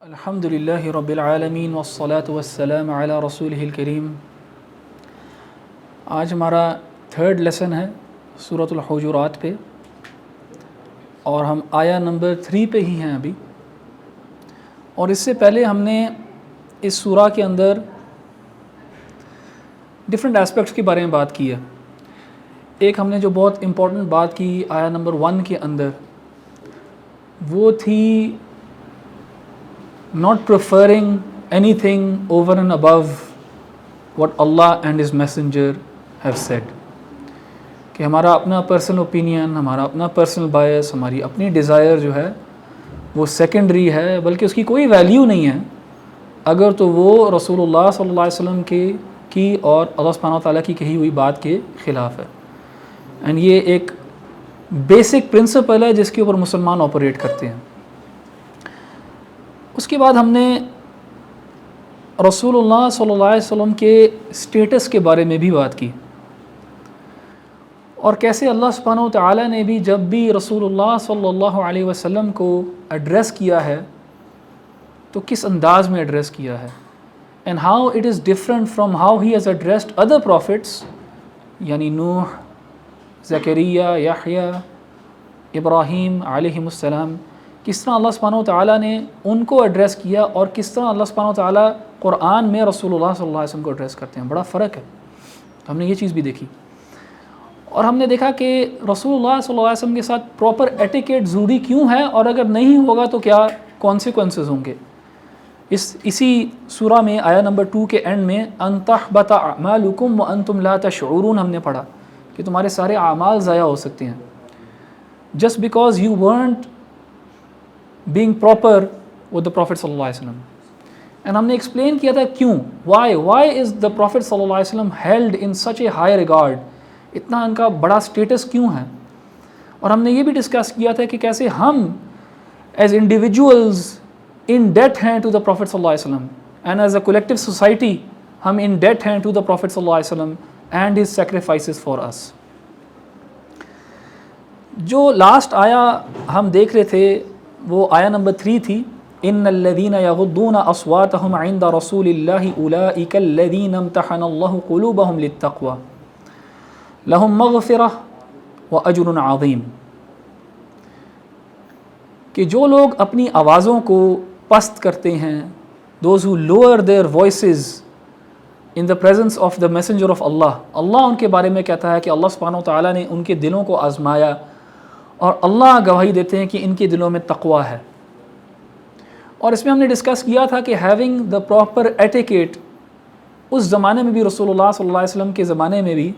الحمد للہ رب العالمین والصلاة والسلام علی رسولہ الکریم۔ آج ہمارا تھرڈ لیسن ہے سورۃ الحجرات پہ، اور ہم آیا نمبر 3 پہ ہی ہیں ابھی۔ اور اس سے پہلے ہم نے اس سورہ کے اندر ڈفرینٹ اسپیکٹس کے بارے میں بات کی ہے۔ ایک ہم نے جو بہت امپورٹنٹ بات کی آیا نمبر 1 کے اندر، وہ تھی not preferring anything over and above what Allah and His Messenger have said، کہ ہمارا اپنا پرسنل اوپینین، ہمارا اپنا پرسنل بائس، ہماری اپنی ڈیزائر جو ہے وہ سیکنڈری ہے، بلکہ اس کی کوئی ویلیو نہیں ہے اگر تو وہ رسول اللہ صلی اللہ علیہ وسلم کی اور اللہ سبحانہ وتعالیٰ کی کہی ہوئی بات کے خلاف ہے۔ اینڈ یہ ایک بیسک پرنسپل ہے جس کے اوپر مسلمان آپریٹ کرتے ہیں۔ اس کے بعد ہم نے رسول اللہ صلی اللہ علیہ وسلم کے اسٹیٹس کے بارے میں بھی بات کی، اور کیسے اللہ سبحانہ وتعالیٰ نے بھی جب بھی رسول اللہ صلی اللہ علیہ وسلم کو ایڈریس کیا ہے تو کس انداز میں ایڈریس کیا ہے، and how it is different from how he has addressed other prophets, یعنی نوح، زکریا، یحییٰ، ابراہیم علیہم السلام، کس طرح اللہ سبحانہ وتعالیٰ نے ان کو ایڈریس کیا، اور کس طرح اللہ سبحانہ وتعالیٰ قرآن میں رسول اللہ صلی اللہ علیہ وسلم کو ایڈریس کرتے ہیں۔ بڑا فرق ہے، ہم نے یہ چیز بھی دیکھی۔ اور ہم نے دیکھا کہ رسول اللہ صلی اللہ علیہ وسلم کے ساتھ پراپر ایٹیکیٹ ضروری کیوں ہے، اور اگر نہیں ہوگا تو کیا کانسیکوینسز ہوں گے۔ اسی سورہ میں آیا نمبر 2 کے اینڈ میں ان تحبط اعمالکم وانتم لا تشعرون ہم نے پڑھا کہ تمہارے سارے اعمال ضائع ہو سکتے ہیں just because you weren't being proper with the Prophet صلی اللہ علیہ وسلم۔ and ہم نے ایکسپلین کیا تھا کیوں، why is the Prophet صلی اللہ علیہ وسلم held in such a high regard، اتنا ان کا بڑا اسٹیٹس کیوں ہے۔ اور ہم نے یہ بھی ڈسکس کیا تھا کہ کیسے ہم ایز انڈیویجولز ان ڈیٹ ہیں ٹو دا Prophet صلی اللہ علیہ وسلم، and as a collective society ہم ان ڈیٹ ہیں ٹو دا Prophet صلی اللہ علیہ وسلم and his sacrifices for us۔ جو لاسٹ آیا ہم دیکھ رہے تھے وہ آیا نمبر 3 تھی، ان الذین یغضون اصواتهم عند رسول اللہ اولئک الذین امتحن اللہ قلوبهم للتقوی لهم مغفرہ واجر عظیم، کہ جو لوگ اپنی آوازوں کو پست کرتے ہیں، those who lower their voices in the presence of the messenger of Allah، اللہ ان کے بارے میں کہتا ہے کہ اللہ سبحانہ وتعالیٰ نے ان کے دلوں کو آزمایا، اور اللہ گواہی دیتے ہیں کہ ان کے دلوں میں تقوی ہے۔ اور اس میں ہم نے ڈسکس کیا تھا کہ ہیونگ دا پراپر ایٹیکیٹ، اس زمانے میں بھی رسول اللہ صلی اللہ علیہ وسلم کے زمانے میں بھی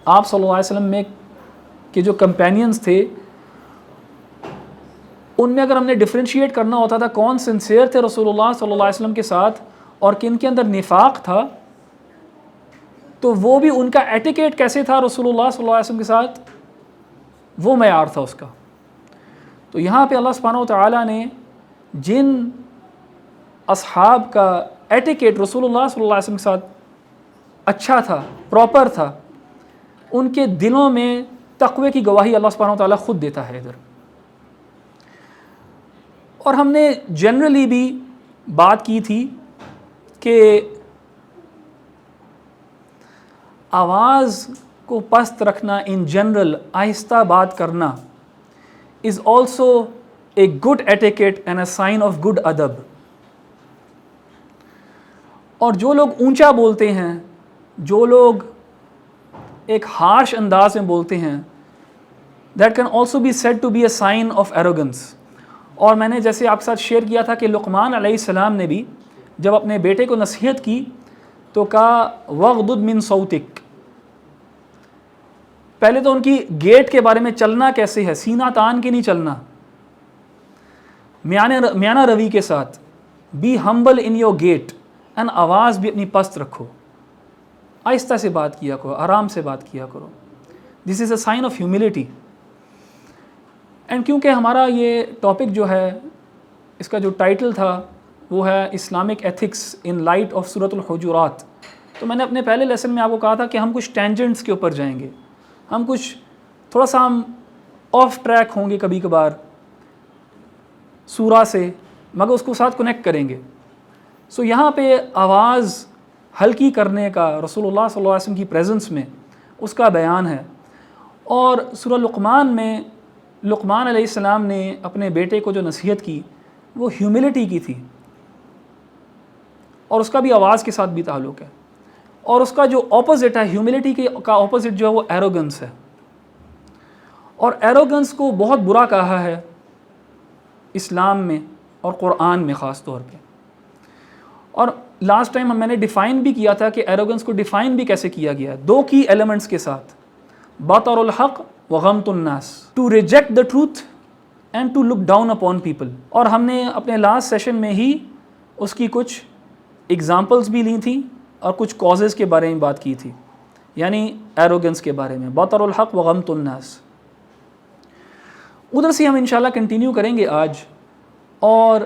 آپ صلی اللہ علیہ وسلم میں کے جو کمپینینز تھے ان میں اگر ہم نے ڈفرینشیٹ کرنا ہوتا تھا کون سنسیئر تھے رسول اللہ صلی اللہ علیہ وسلم کے ساتھ اور کن کے اندر نفاق تھا، تو وہ بھی ان کا ایٹیکیٹ کیسے تھا رسول اللہ صلی اللہ علیہ وسلم کے ساتھ، وہ معیار تھا اس کا۔ تو یہاں پہ اللہ سبحانہ وتعالیٰ نے جن اصحاب کا ایٹیکیٹ رسول اللہ صلی اللہ علیہ وسلم کے ساتھ اچھا تھا، پراپر تھا، ان کے دلوں میں تقوی کی گواہی اللہ سبحانہ وتعالیٰ خود دیتا ہے ادھر۔ اور ہم نے جنرلی بھی بات کی تھی کہ آواز کو پست رکھنا، ان جنرل آہستہ بات کرنا is also a good etiquette and a sign of good ادب۔ اور جو لوگ اونچا بولتے ہیں، جو لوگ ایک ہارش انداز میں بولتے ہیں، that can also be said to be a sign of arrogance. اور میں نے جیسے آپ کے ساتھ شیئر کیا تھا کہ لقمان علیہ السلام نے بھی جب اپنے بیٹے کو نصیحت کی تو کہا وغضض من صوتک، پہلے تو ان کی گیٹ کے بارے میں چلنا کیسے ہے، سینہ تان کے نہیں چلنا، میانہ روی کے ساتھ، be humble in your gait, and آواز بھی اپنی پست رکھو، آہستہ سے بات کیا کرو، آرام سے بات کیا کرو، دس از اے سائن آف ہیوملٹی۔ اینڈ کیونکہ ہمارا یہ ٹاپک جو ہے، اس کا جو ٹائٹل تھا وہ ہے Islamic ethics in light of سورۃ الحجرات، تو میں نے اپنے پہلے لیسن میں آپ کو کہا تھا کہ ہم کچھ ٹینجنٹس کے اوپر جائیں گے، ہم کچھ تھوڑا سا ہم آف ٹریک ہوں گے کبھی کبھار سورہ سے، مگر اس کو ساتھ کنیکٹ کریں گے. سو یہاں پہ آواز ہلکی کرنے کا رسول اللہ صلی اللہ علیہ وسلم کی پریزنس میں اس کا بیان ہے. اور سورہ لقمان میں لقمان علیہ السلام نے اپنے بیٹے کو جو نصیحت کی وہ ہیوملٹی کی تھی، اور اس کا بھی آواز کے ساتھ بھی تعلق ہے. اور اس کا جو اپوزٹ ہے ہیوملٹی کا اپوزٹ جو ہے وہ ایروگنس ہے. اور ایروگنس کو بہت برا کہا ہے اسلام میں اور قرآن میں خاص طور پہ. اور لاسٹ ٹائم میں نے ڈیفائن بھی کیا تھا کہ ایروگنس کو ڈیفائن بھی کیسے کیا گیا ہے، 2 کی ایلیمنٹس کے ساتھ، بطر الحق و غمط الناس، to reject the truth and to look down upon people. اور ہم نے اپنے لاسٹ سیشن میں ہی اس کی کچھ ایگزامپلس بھی لی تھیں اور کچھ کازز کے بارے میں بات کی تھی، یعنی ایروگنس کے بارے میں، بطر الحق و غمط الناس. ادھر سے ہم انشاءاللہ کنٹینیو کریں گے آج، اور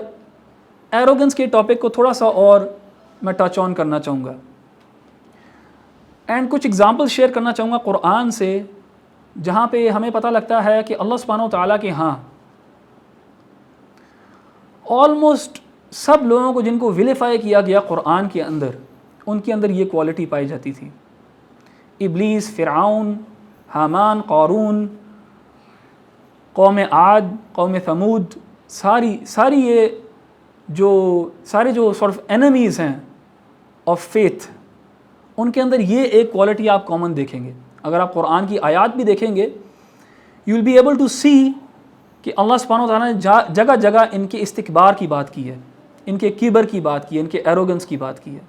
ایروگنس کے ٹاپک کو تھوڑا سا اور میں ٹچ آن کرنا چاہوں گا، اینڈ کچھ ایگزامپل شیئر کرنا چاہوں گا قرآن سے، جہاں پہ ہمیں پتہ لگتا ہے کہ اللہ سبحانہ و تعالیٰ کے ہاں آلموسٹ سب لوگوں کو جن کو ویلیفائی کیا گیا قرآن کے اندر، ان کے اندر یہ کوالٹی پائی جاتی تھی. ابلیس، فرعون، حامان، قارون، قوم عاد، قوم ثمود، ساری یہ جو سارٹ آف اینیمیز ہیں آف فیتھ، ان کے اندر یہ ایک کوالٹی آپ کامن دیکھیں گے. اگر آپ قرآن کی آیات بھی دیکھیں گے، you will be able to see کہ اللہ سبحانہ و تعالیٰ نے جگہ جگہ ان کے استکبار کی بات کی ہے، ان کے کبر کی بات کی ہے، ان کے ایروگنس کی بات کی ہے.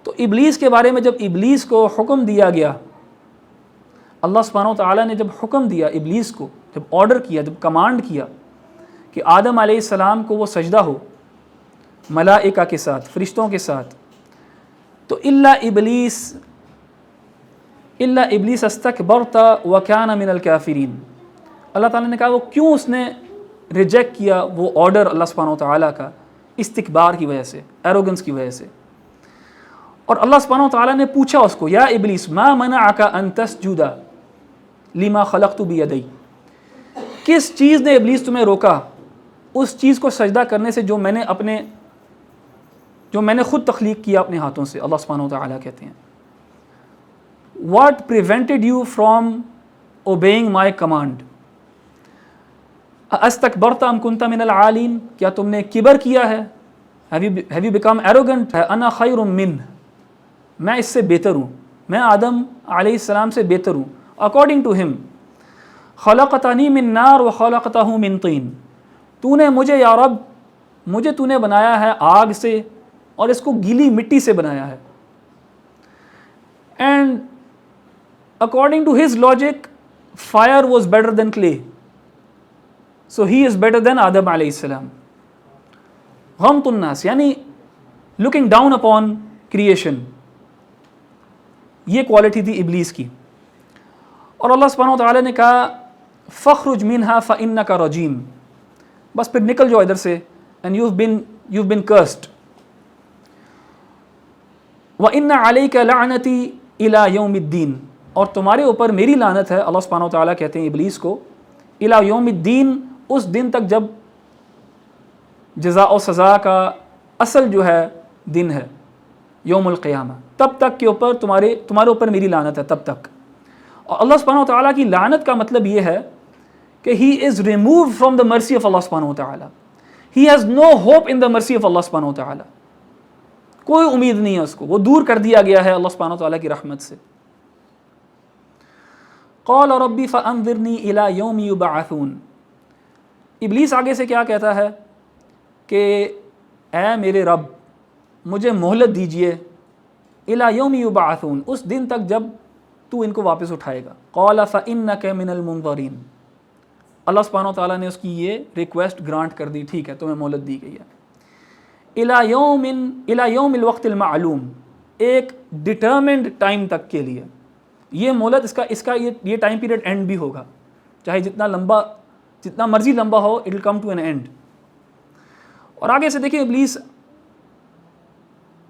تو ابلیس کے بارے میں جب ابلیس کو حکم دیا گیا، اللہ سبحانہ و تعالیٰ نے جب حکم دیا ابلیس کو، جب آرڈر کیا، جب کمانڈ کیا کہ آدم علیہ السلام کو وہ سجدہ ہو ملائکہ کے ساتھ، فرشتوں کے ساتھ، تو الا ابلیس استکبرت وکان من الکافرین، اللہ تعالیٰ نے کہا وہ کیوں اس نے ریجیکٹ کیا وہ آرڈر اللہ سبحانہ و تعالیٰ کا، استکبار کی وجہ سے، ایروگنس کی وجہ سے. اور اللہ سبحانہ و تعالیٰ نے پوچھا اس کو، یا ابلیس ما منعک ان تسجد لما خلقت بیدی، کس چیز نے ابلیس تمہیں روکا اس چیز کو سجدہ کرنے سے جو میں نے خود تخلیق کیا اپنے ہاتھوں سے. اللہ سبحانہ و تعالیٰ کہتے ہیں what prevented you from obeying my command؟ استکبرت ام کنت من العالین، کیا تم نے کبر کیا ہے؟ have you become arrogant؟ انا خیر منہ، میں اس سے بہتر ہوں، میں آدم علیہ السلام سے بہتر ہوں. according to him خلقتنی من نار وخلقتہ من طین، تو نے مجھے یا رب مجھے تو نے بنایا ہے آگ سے اور اس کو گیلی مٹی سے بنایا ہے. And according to his logic fire was better than clay, so he is better than آدم علیہ السلام. غمط الناس یعنی looking down upon creation، یہ کوالٹی تھی ابلیس کی. اور اللہ سبحانہ و تعالیٰ نے کہا فخرج منہا فإنک رجیم، بس پھر نکل جاؤ ادھر سے، and you've been cursed. وَإِنَّ عَلَيْكَ لَعْنَتِي إِلَى يَوْمِ الدِّينِ، اور تمہارے اوپر میری لعنت ہے، اللہ سبحانہ و تعالیٰ کہتے ہیں ابلیس کو، إِلَى يَوْمِ الدِّينِ، اس دن تک جب جزا و سزا کا اصل جو ہے دن ہے، یوم القیامہ، تب تک کے اوپر تمہارے اوپر میری لعنت ہے، تب تک. اور اللہ سبحانہ و تعالیٰ کی لعنت کا مطلب یہ ہے کہ ہی از removed from the mercy of Allah سبحانہ و تعالیٰ، he has no hope in the mercy of Allah سبحانہ و تعالیٰ، کوئی امید نہیں ہے اس کو، وہ دور کر دیا گیا ہے اللہ سبحانہ و تعالیٰ کی رحمت سے. قال ربی فانظرنی الی یوم یبعثون، ابلیس آگے سے کیا کہتا ہے کہ اے میرے رب مجھے مہلت دیجئے، الی یوم یبعثون، اس دن تک جب تو ان کو واپس اٹھائے گا. قال فانک من المنظرین، اللہ سبحانہ و تعالیٰ نے اس کی یہ ریکویسٹ گرانٹ کر دی، ٹھیک ہے تمہیں مہلت دی گئی ہے. الی یوم الوقت المعلوم، ایک ڈٹرمنڈ ٹائم تک کے لیے یہ مہلت، اس کا یہ ٹائم پیریڈ اینڈ بھی ہوگا، چاہے جتنا مرضی لمبا ہو، it will come to an end. اور آگے سے دیکھیں ابلیس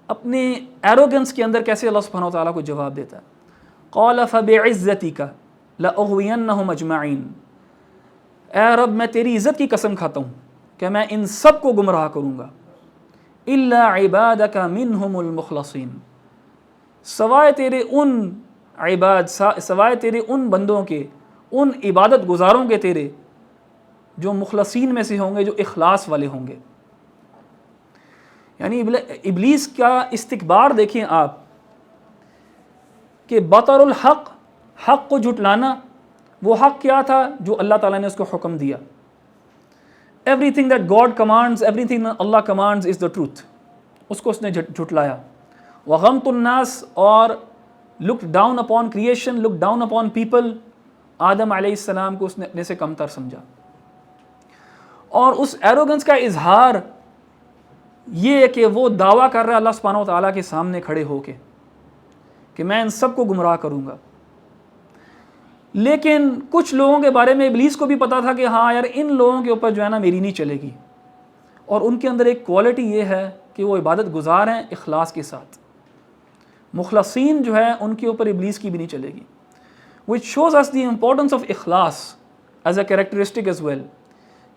اپنے ایروگنس کے اندر کیسے اللہ سبحانہ و تعالیٰ کو جواب دیتا ہے. قال فبعزتک لاغوینہم اجمعین، اے رب میں تیری عزت کی قسم کھاتا ہوں کہ میں ان سب کو گمراہ کروں گا، الا عبادک منہم المخلصین، سوائے تیرے ان عباد، سوائے تیرے ان بندوں کے، ان عبادت گزاروں کے تیرے جو مخلصین میں سے ہوں گے، جو اخلاص والے ہوں گے۔ یعنی ابلیس کا استکبار دیکھیں آپ، کہ بطر الحق، حق کو جھٹلانا۔ وہ حق کیا تھا؟ جو اللہ تعالیٰ نے اس کو حکم دیا۔ Everything that God commands, everything Allah commands is the truth, اس کو اس نے جھٹلایا۔ وغمت الناس، اور look down upon creation, look down upon people, آدم علیہ السلام کو اس نے اپنے سے کمتر سمجھا۔ اور اس ایروگنس کا اظہار یہ ہے کہ وہ دعویٰ کر رہا ہے اللہ سبحانہ و تعالیٰ کے سامنے کھڑے ہو کے کہ میں ان سب کو گمراہ کروں گا۔ لیکن کچھ لوگوں کے بارے میں ابلیس کو بھی پتا تھا کہ ہاں یار ان لوگوں کے اوپر جو ہے نا میری نہیں چلے گی، اور ان کے اندر ایک کوالٹی یہ ہے کہ وہ عبادت گزار ہیں اخلاص کے ساتھ۔ مخلصین جو ہے ان کے اوپر ابلیس کی بھی نہیں چلے گی، which shows us the importance of اخلاص as a characteristic as well،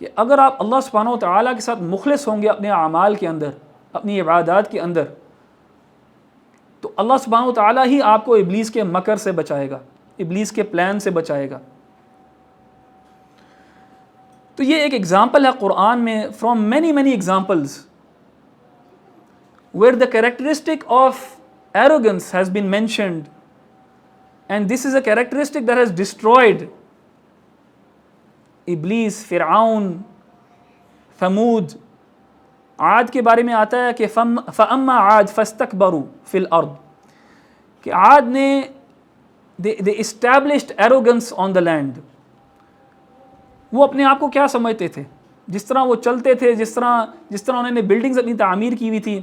کہ اگر آپ اللہ سبحانہ و تعالیٰ کے ساتھ مخلص ہوں گے اپنے اعمال کے اندر، اپنی عبادات کے اندر، تو اللہ سبحانہ و تعالیٰ ہی آپ کو ابلیس کے مکر سے بچائے گا، ابلیس کے پلان سے بچائے گا۔ تو یہ ایک ایگزامپل ہے قرآن میں from many many examples where the characteristic of arrogance has been mentioned, and this is a characteristic that has destroyed ابلیس، فرعون، ثمود۔ عاد کے بارے میں آتا ہے کہ فَأَمَّا عَاد فَاسْتَكْبَرُوا فِي الْأَرْضِ، کہ عاد نے they established arrogance on the land۔ وہ اپنے آپ کو کیا سمجھتے تھے؟ جس طرح وہ چلتے تھے، جس طرح انہوں نے بلڈنگز اپنی تعمیر کی ہوئی تھی،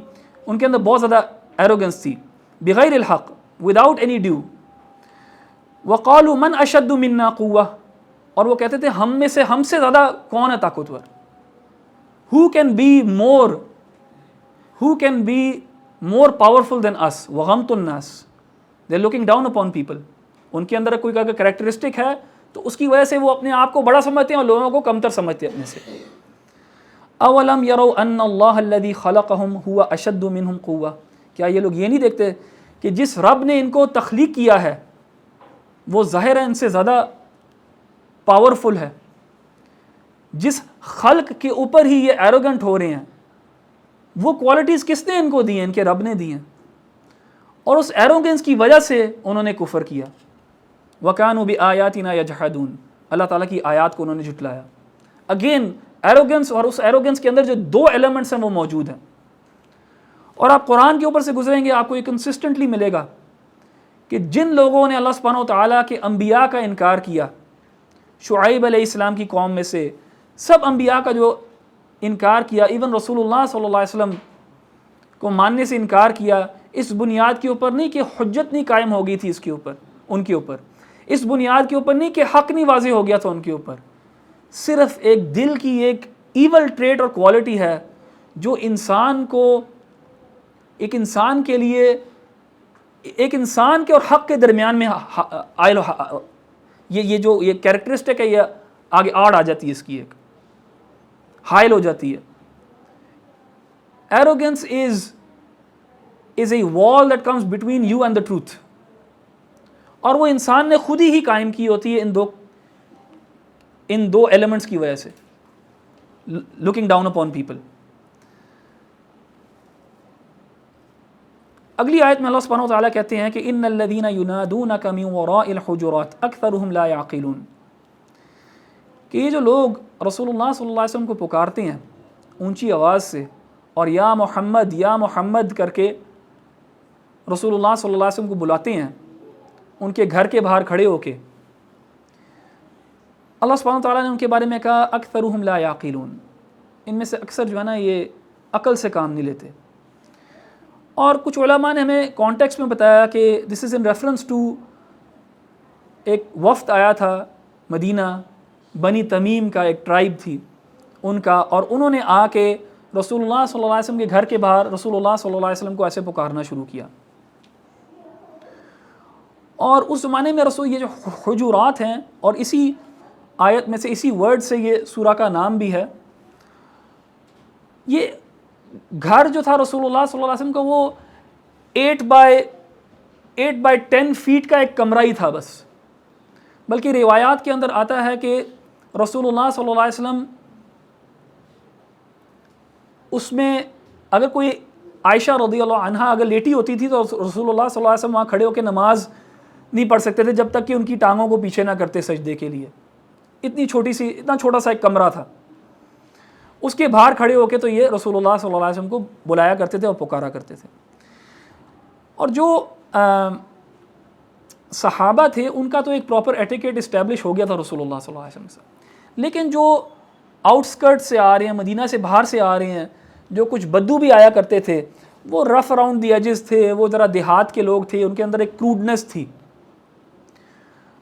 ان کے اندر بہت زیادہ ایروگنس تھی، بغیر الحق، وداؤٹ اینی ڈیو۔ وَقَالُوا مَنْ أَشَدُّ مِنَّا قُوَّةً، اور وہ کہتے تھے ہم سے زیادہ کون ہے طاقتور؟ who can be more powerful than us؟ وَغَمْتُ النَّاسِ، they are looking down upon people۔ ان کے اندر کوئی کریکٹرسٹک ہے تو اس کی وجہ سے وہ اپنے آپ کو بڑا سمجھتے ہیں اور لوگوں کو کمتر سمجھتے ہیں اپنے سے۔ اولم یروا ان اللہ الذی خلقہم هو اشد منہم قوہ، کیا یہ لوگ یہ نہیں دیکھتے کہ جس رب نے ان کو تخلیق کیا ہے وہ ظاہر ہے ان سے زیادہ پاورفل ہے؟ جس خلق کے اوپر ہی یہ ایروگنٹ ہو رہے ہیں، وہ کوالٹیز کس نے ان کو دی ہیں؟ ان کے رب نے دی ہیں، اور اس ایروگنس کی وجہ سے انہوں نے کفر کیا۔ وَكَانُوا بِآيَاتِنَا يَجْحَدُونَ، اللہ تعالیٰ کی آیات کو انہوں نے جھٹلایا۔ اگین ایروگنس، اور اس ایروگنس کے اندر جو دو ایلیمنٹس ہیں وہ موجود ہیں، اور آپ قرآن کے اوپر سے گزریں گے آپ کو یہ کنسسٹنٹلی ملے گا کہ جن لوگوں نے اللہ سبحانہ و تعالیٰ کے انبیاء کا انکار کیا، شعیب علیہ السلام کی قوم میں سے سب انبیاء کا جو انکار کیا، ایون رسول اللہ صلی اللہ علیہ وسلم کو ماننے سے انکار کیا، اس بنیاد کے اوپر نہیں کہ حجت نہیں قائم ہو گئی تھی اس کے اوپر، ان کے اوپر اس بنیاد کے اوپر نہیں کہ حق نہیں واضح ہو گیا تھا ان کے اوپر، صرف ایک دل کی ایک ایول ٹریٹ اور کوالٹی ہے جو انسان کو، ایک انسان کے لیے، ایک انسان کے اور حق کے درمیان میں یہ کیریکٹرسٹک ہے، یہ آگے آڑ آ جاتی ہے، اس کی ایک حائل ہو جاتی ہے۔ Arrogance is a wall that comes between you and the truth، اور وہ انسان نے خود ہی قائم کی ہوتی ہے ان دو ایلیمنٹس کی وجہ سے، looking down upon people۔ اگلی آیت میں اللہ سبحانہ و تعالیٰ کہتے ہیں کہ ان الذین ینادونک من وراء الحجرات اکثرهم لا یعقلون، کہ یہ جو لوگ رسول اللہ صلی اللہ علیہ وسلم کو پکارتے ہیں اونچی آواز سے اور یا محمد کر کے رسول اللہ صلی اللہ علیہ وسلم کو بلاتے ہیں ان کے گھر کے باہر کھڑے ہو کے، اللہ سبحانہ وتعالیٰ نے ان کے بارے میں کہا اکثرهم لا یعقلون، ان میں سے اکثر جو ہے نا یہ عقل سے کام نہیں لیتے۔ اور کچھ علماء نے ہمیں کانٹیکسٹ میں بتایا کہ دس از ان ریفرنس ٹو ایک وفد آیا تھا مدینہ، بنی تمیم کا ایک ٹرائب تھی ان کا، اور انہوں نے آ کے رسول اللہ صلی اللہ علیہ وسلم کے گھر کے باہر رسول اللہ صلی اللہ علیہ وسلم کو ایسے پکارنا شروع کیا۔ اور اس زمانے میں رسول یہ جو حجورات ہیں، اور اسی آیت میں سے اسی ورڈ سے یہ سورہ کا نام بھی ہے، یہ گھر جو تھا رسول اللہ صلی اللہ علیہ وسلم کا وہ 8 بائی 10 فیٹ کا ایک کمرہ ہی تھا بس، بلکہ روایات کے اندر آتا ہے کہ رسول اللہ صلی اللہ علیہ وسلم اس میں اگر کوئی عائشہ رضی اللہ عنہا اگر لیٹی ہوتی تھی تو رسول اللہ صلی اللہ علیہ وسلم وہاں کھڑے ہو کے نماز نہیں پڑھ سکتے تھے جب تک کہ ان کی ٹانگوں کو پیچھے نہ کرتے سجدے کے لیے. اتنا چھوٹا سا ایک کمرہ تھا. اس کے باہر کھڑے ہو کے تو یہ رسول اللہ صلی اللہ علیہ وسلم کو بلایا کرتے تھے اور پکارا کرتے تھے. اور جو صحابہ تھے ان کا تو ایک پراپر ایٹیکیٹ اسٹیبلش ہو گیا تھا رسول اللہ صلی اللہ علیہ وسلم سے، لیکن جو آؤٹ سکرٹ سے آ رہے ہیں، مدینہ سے باہر سے آ رہے ہیں، جو کچھ بدو بھی آیا کرتے تھے، وہ رف اراؤنڈ دی ایجز تھے، وہ ذرا دیہات کے لوگ تھے، ان کے اندر ایک کروڈنس تھی.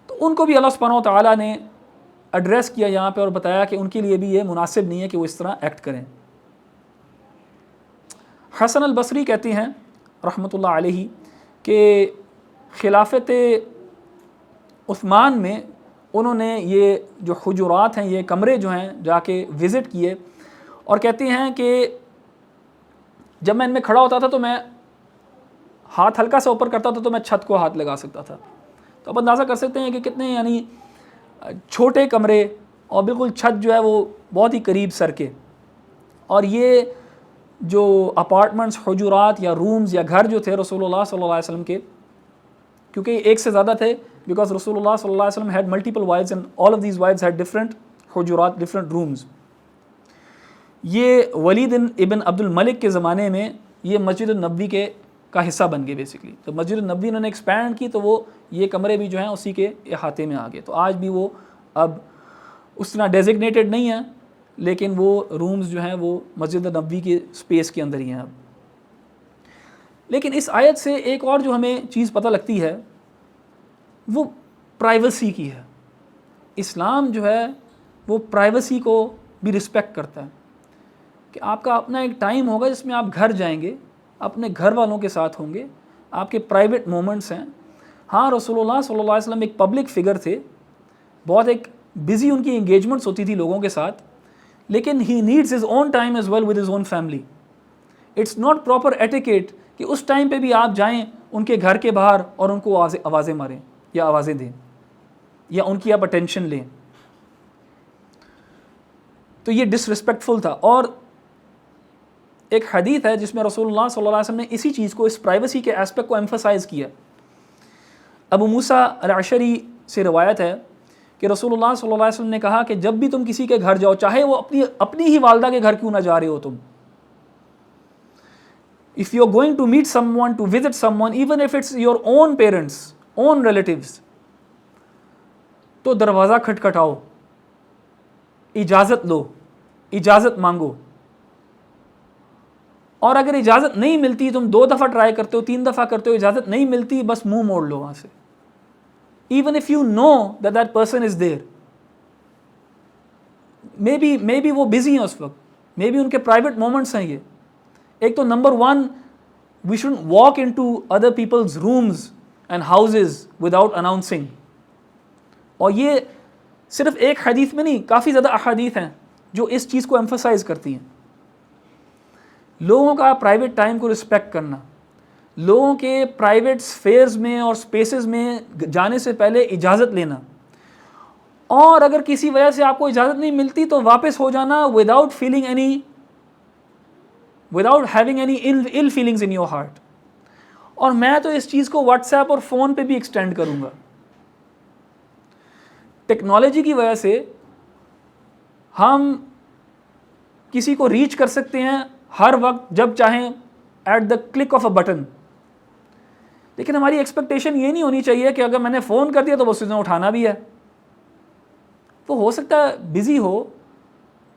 تو ان کو بھی اللہ سبحانہ و تعالیٰ نے ایڈریس کیا یہاں پہ اور بتایا کہ ان کے لیے بھی یہ مناسب نہیں ہے کہ وہ اس طرح ایکٹ کریں. حسن البصری کہتے ہیں رحمۃ اللہ علیہ کہ خلافت عثمان میں انہوں نے یہ جو حجرات ہیں، یہ کمرے جو ہیں، جا کے وزٹ کیے، اور کہتے ہیں کہ جب میں ان میں کھڑا ہوتا تھا تو میں ہاتھ ہلکا سا اوپر کرتا تھا تو میں چھت کو ہاتھ لگا سکتا تھا. تو اب اندازہ کر سکتے ہیں کہ کتنے یعنی چھوٹے کمرے اور بالکل چھت جو ہے وہ بہت ہی قریب سر کے. اور یہ جو اپارٹمنٹس، حجرات یا رومز یا گھر جو تھے رسول اللہ صلی اللہ علیہ وسلم کے، کیونکہ ایک سے زیادہ تھے، بیکاز رسول اللہ صلی اللہ علیہ وسلم had multiple wives and all of these wives had different Hujurat, different rooms. یہ ولید ابن عبد الملک کے زمانے میں یہ مسجد النبوی کا حصہ بن گئے بیسکلی. تو مسجد النبوی انہوں نے ایکسپینڈ کی تو وہ یہ کمرے بھی جو ہیں اسی کے احاطے میں آ گئے. تو آج بھی وہ اب اس طرح ڈیزگنیٹڈ نہیں ہیں، لیکن وہ رومز جو ہیں وہ مسجد النبوی کے اسپیس کے اندر ہی ہیں اب. لیکن اس آیت سے ایک اور جو ہمیں چیز پتہ لگتی ہے وہ پرائیویسی کی ہے. اسلام جو ہے وہ پرائیویسی کو بھی رسپیکٹ کرتا ہے کہ آپ کا اپنا ایک ٹائم ہوگا جس میں آپ گھر جائیں گے، اپنے گھر والوں کے ساتھ ہوں گے، آپ کے پرائیویٹ مومنٹس ہیں. ہاں رسول اللہ صلی اللہ علیہ وسلم ایک پبلک فگر تھے، بہت ایک بزی ان کی انگیجمنٹس ہوتی تھی لوگوں کے ساتھ، لیکن he needs his own time as well with his own family. It's not proper etiquette کہ اس ٹائم پہ بھی آپ جائیں ان کے گھر کے باہر اور ان کو آوازیں ماریں یا آوازیں دیں یا ان کی آپ اٹینشن لیں. تو یہ ڈس رسپیکٹفل تھا. اور ایک حدیث ہے جس میں رسول اللہ صلی اللہ علیہ وسلم نے اسی چیز کو، اس پرائیویسی کے ایسپیکٹ کو ایمفسائز کیا. ابو موسیٰ الاشعری سے روایت ہے کہ رسول اللہ صلی اللہ علیہ وسلم نے کہا کہ جب بھی تم کسی کے گھر جاؤ، چاہے وہ اپنی ہی والدہ کے گھر کیوں نہ جا رہے ہو تم، if you are going to meet someone, to visit someone, even if it's your own parents, own relatives, تو دروازہ کھٹکھٹاؤ، اجازت لو، اجازت مانگو. اور اگر اجازت نہیں ملتی، تم 2 دفعہ ٹرائی کرتے ہو، 3 دفعہ کرتے ہو، اجازت نہیں ملتی، بس منہ موڑ لو وہاں سے. even if you know that that person is there. maybe وہ بزی ہیں اس وقت، maybe ان کے پرائیویٹ مومنٹس ہیں یہ. ایک تو number 1 we shouldn't walk into other people's rooms and houses without announcing. اور یہ صرف ایک حدیث میں نہیں، کافی زیادہ احادیث ہیں جو اس چیز کو ایمفسائز کرتی ہیں. لوگوں کا پرائیویٹ ٹائم کو رسپیکٹ کرنا، لوگوں کے پرائیویٹ سفیئرز میں اور سپیسز میں جانے سے پہلے اجازت لینا، اور اگر کسی وجہ سے آپ کو اجازت نہیں ملتی تو واپس ہو جانا without having any ill feelings in your heart. اور میں تو اس چیز کو واٹس ایپ اور فون پہ بھی ایکسٹینڈ کروں گا. ٹیکنالوجی کی وجہ سے ہم کسی کو ریچ کر سکتے ہیں ہر وقت جب چاہیں، at the click of a button. لیکن ہماری ایکسپیکٹیشن یہ نہیں ہونی چاہیے کہ اگر میں نے فون کر دیا تو بس اس نے اٹھانا بھی ہے. وہ ہو سکتا ہے بزی ہو،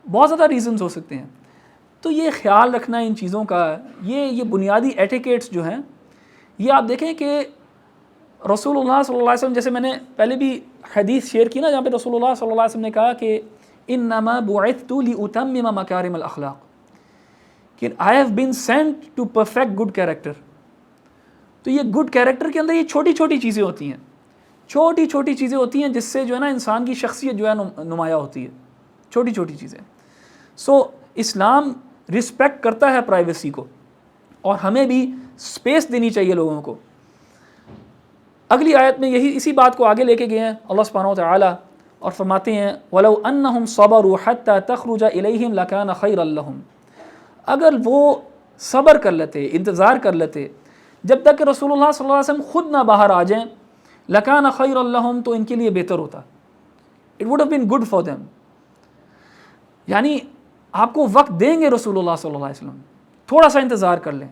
بہت زیادہ ریزنز ہو سکتے ہیں. تو یہ خیال رکھنا ان چیزوں کا، یہ بنیادی ایٹیکیٹس جو ہیں، یہ آپ دیکھیں کہ رسول اللہ صلی اللہ علیہ وسلم، جیسے میں نے پہلے بھی حدیث شیئر کی نا، جہاں پہ رسول اللہ صلی اللہ علیہ وسلم نے کہا کہ انما بعثت لاتمم مکارم الاخلاق، کہ I have been sent to perfect good character. تو یہ گڈ کیریکٹر کے اندر یہ چھوٹی چھوٹی چیزیں ہوتی ہیں، چھوٹی چھوٹی چیزیں ہوتی ہیں جس سے جو ہے نا انسان کی شخصیت جو ہے نمایاں ہوتی ہے، چھوٹی چھوٹی چیزیں. سو اسلام رسپیکٹ کرتا ہے پرائیویسی کو، اور ہمیں بھی اسپیس دینی چاہیے لوگوں کو۔ اگلی آیت میں اسی بات کو آگے لے کے گئے ہیں اللہ سبحانہ و تعالیٰ، اور فرماتے ہیں وَلَوْ أَنَّهُمْ صَبَرُوا حَتَّى تَخْرُجَ إِلَيْهِمْ لَكَانَ خَيْرًا لَهُمْ، اگر وہ صبر کر لیتے، انتظار کر لیتے جب تک کہ رسول اللہ صلی اللہ علیہ وسلم خود نہ باہر آ جائیں، لَكَانَ خَيْرًا لَهُمْ، تو ان کے لیے بہتر ہوتا، it would have been good for them۔ یعنی آپ کو وقت دیں گے رسول اللہ صلی اللہ علیہ وسلم، تھوڑا سا انتظار کر لیں،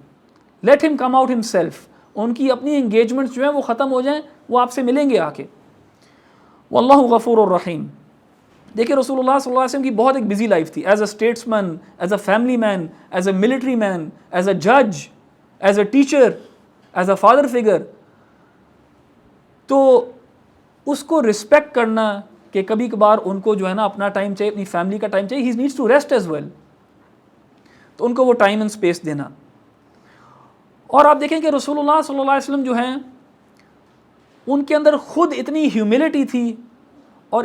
لیٹ ہم کم آؤٹ ہمسیلف، ان کی اپنی انگیجمنٹس جو ہیں وہ ختم ہو جائیں، وہ آپ سے ملیں گے آ کے۔ واللہ غفور الرحیم۔ دیکھیں رسول اللہ صلی اللہ علیہ وسلم کی بہت ایک بزی لائف تھی، as a statesman, as a family man, as a military man, as a جج، as a teacher, as a father figure. تو اس کو رسپیکٹ کرنا کہ کبھی کبھار ان کو جو ہے نا اپنا ٹائم چاہیے، اپنی فیملی کا ٹائم چاہیے، he needs to rest as well, تو ان کو وہ ٹائم اینڈ اسپیس دینا۔ اور آپ دیکھیں کہ رسول اللہ صلی اللہ علیہ وسلم جو ہیں ان کے اندر خود اتنی ہیوملٹی تھی اور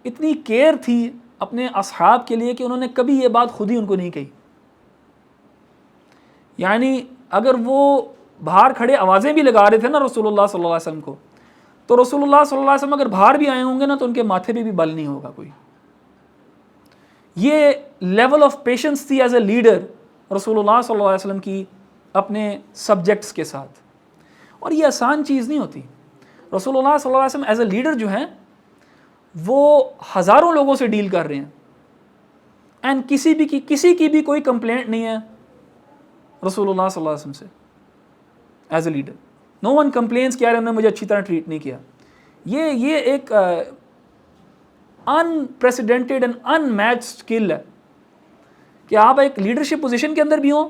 اتنی کیئر تھی اپنے اصحاب کے لیے کہ انہوں نے کبھی یہ بات خود ہی ان کو نہیں کہی۔ یعنی اگر وہ باہر کھڑے آوازیں بھی لگا رہے تھے نا رسول اللہ صلی اللہ علیہ وسلم کو، تو رسول اللہ صلی اللہ علیہ وسلم اگر باہر بھی آئے ہوں گے نا تو ان کے ماتھے پہ بھی بل نہیں ہوگا کوئی۔ یہ لیول آف پیشنس تھی ایز اے لیڈر رسول اللہ صلی اللہ علیہ وسلم کی اپنے سبجیکٹس کے ساتھ، اور یہ آسان چیز نہیں ہوتی۔ رسول اللہ صلی اللہ علیہ وسلم ایز اے لیڈر جو ہیں وہ ہزاروں لوگوں سے ڈیل کر رہے ہیں، اینڈ کسی کی بھی کوئی کمپلینٹ نہیں ہے رسول اللہ صلی اللہ علیہ وسلم سے as a leader. No one complains کہ یار انہوں نے مجھے اچھی طرح ٹریٹ نہیں کیا۔ یہ ایک unprecedented and in match skill ہے کہ آپ ایک لیڈرشپ پوزیشن کے اندر بھی ہوں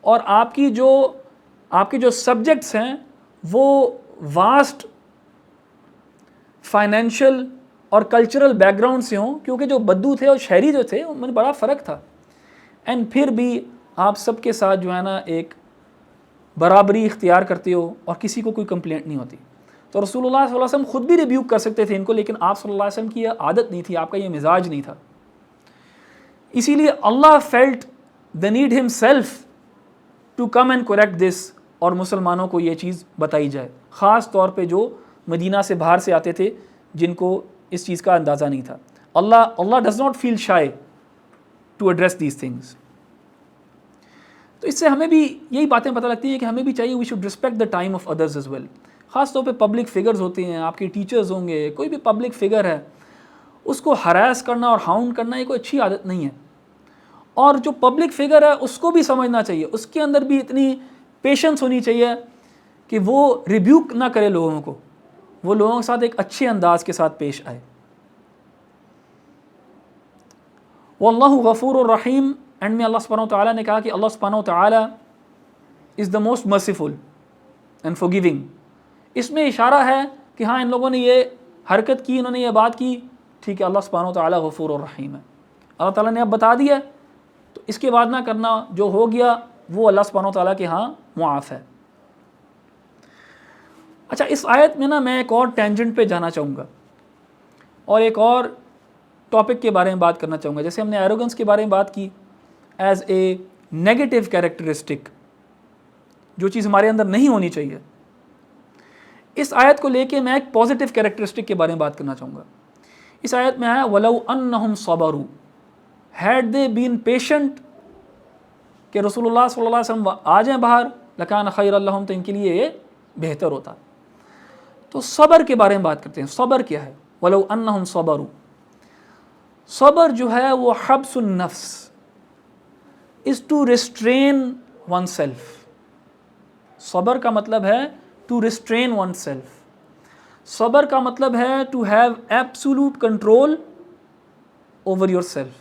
اور آپ کے جو سبجیکٹس ہیں وہ واسٹ فائنینشیل اور کلچرل بیک گراؤنڈ سے ہوں، کیونکہ جو بدو تھے اور شہری جو تھے ان میں بڑا فرق تھا، اینڈ پھر بھی آپ سب کے ساتھ جو ہے نا ایک برابری اختیار کرتے ہو اور کسی کو کوئی کمپلینٹ نہیں ہوتی۔ تو رسول اللہ صلی اللہ علیہ وسلم خود بھی ریبیوک کر سکتے تھے ان کو، لیکن آپ صلی اللہ علیہ وسلم کی یہ عادت نہیں تھی، آپ کا یہ مزاج نہیں تھا۔ اسی لیے اللہ felt the need himself to come and correct this، اور مسلمانوں کو یہ چیز بتائی جائے، خاص طور پہ جو مدینہ سے باہر سے آتے تھے جن کو اس چیز کا اندازہ نہیں تھا۔ اللہ does not feel shy to address these things۔ تو اس سے ہمیں بھی یہی باتیں پتہ لگتی ہیں کہ ہمیں بھی چاہیے we should respect the time of others as well۔ خاص طور پہ پبلک فگرز ہوتے ہیں، آپ کے ٹیچرز ہوں گے، کوئی بھی پبلک فگر ہے، اس کو ہراس کرنا اور ہاؤنڈ کرنا یہ کوئی اچھی عادت نہیں ہے۔ اور جو پبلک فگر ہے اس کو بھی سمجھنا چاہیے، اس کے اندر بھی اتنی پیشنس ہونی چاہیے کہ وہ ریبیوک نہ کرے لوگوں کو، وہ لوگوں کے ساتھ ایک اچھے انداز کے ساتھ پیش آئے۔ واللہ غفور الرحیم، اینڈ میں اللہ سبحانہ و تعالیٰ نے کہا کہ اللہ سبحانہ و تعالیٰ is the most merciful and forgiving۔ اس میں اشارہ ہے کہ ہاں ان لوگوں نے یہ حرکت کی، انہوں نے یہ بات کی، ٹھیک ہے، اللہ سبحانہ و تعالیٰ غفور الرحیم ہے، اللہ تعالیٰ نے اب بتا دیا تو اس کے بعد نہ کرنا، جو ہو گیا وہ اللہ سبحانہ و تعالیٰ کے ہاں معاف ہے۔ اچھا، اس آیت میں نا میں ایک اور ٹینجنٹ پہ جانا چاہوں گا اور ایک اور ٹاپک کے بارے میں بات کرنا چاہوں گا۔ جیسے ہم نے ایروگنس کے بارے میں بات کی ایز اے نیگیٹو کیریکٹرسٹک، جو چیز ہمارے اندر نہیں ہونی چاہیے، اس آیت کو لے کے میں ایک پازیٹیو کیریکٹرسٹک کے بارے میں بات کرنا چاہوں گا۔ اس آیت میں آیا وَلَوْ أَنَّهُمْ صَبَرُوا، had they been patient، کہ رسول اللہ صلی اللہ علیہ وسلم آ جائیں باہر، لَكَانَ خَيْرًا لَهُمْ، تو ان کے لیے یہ بہتر ہوتا۔ تو صبر کے بارے میں بات کرتے ہیں۔ صبر کیا ہے؟ وَلَوْ أَنَّهُمْ صَبَرُوا، صبر جو ہے وہ حبس النفس is to restrain oneself۔ صبر کا مطلب ہے to restrain oneself۔ صبر کا مطلب ہے to have absolute control over yourself,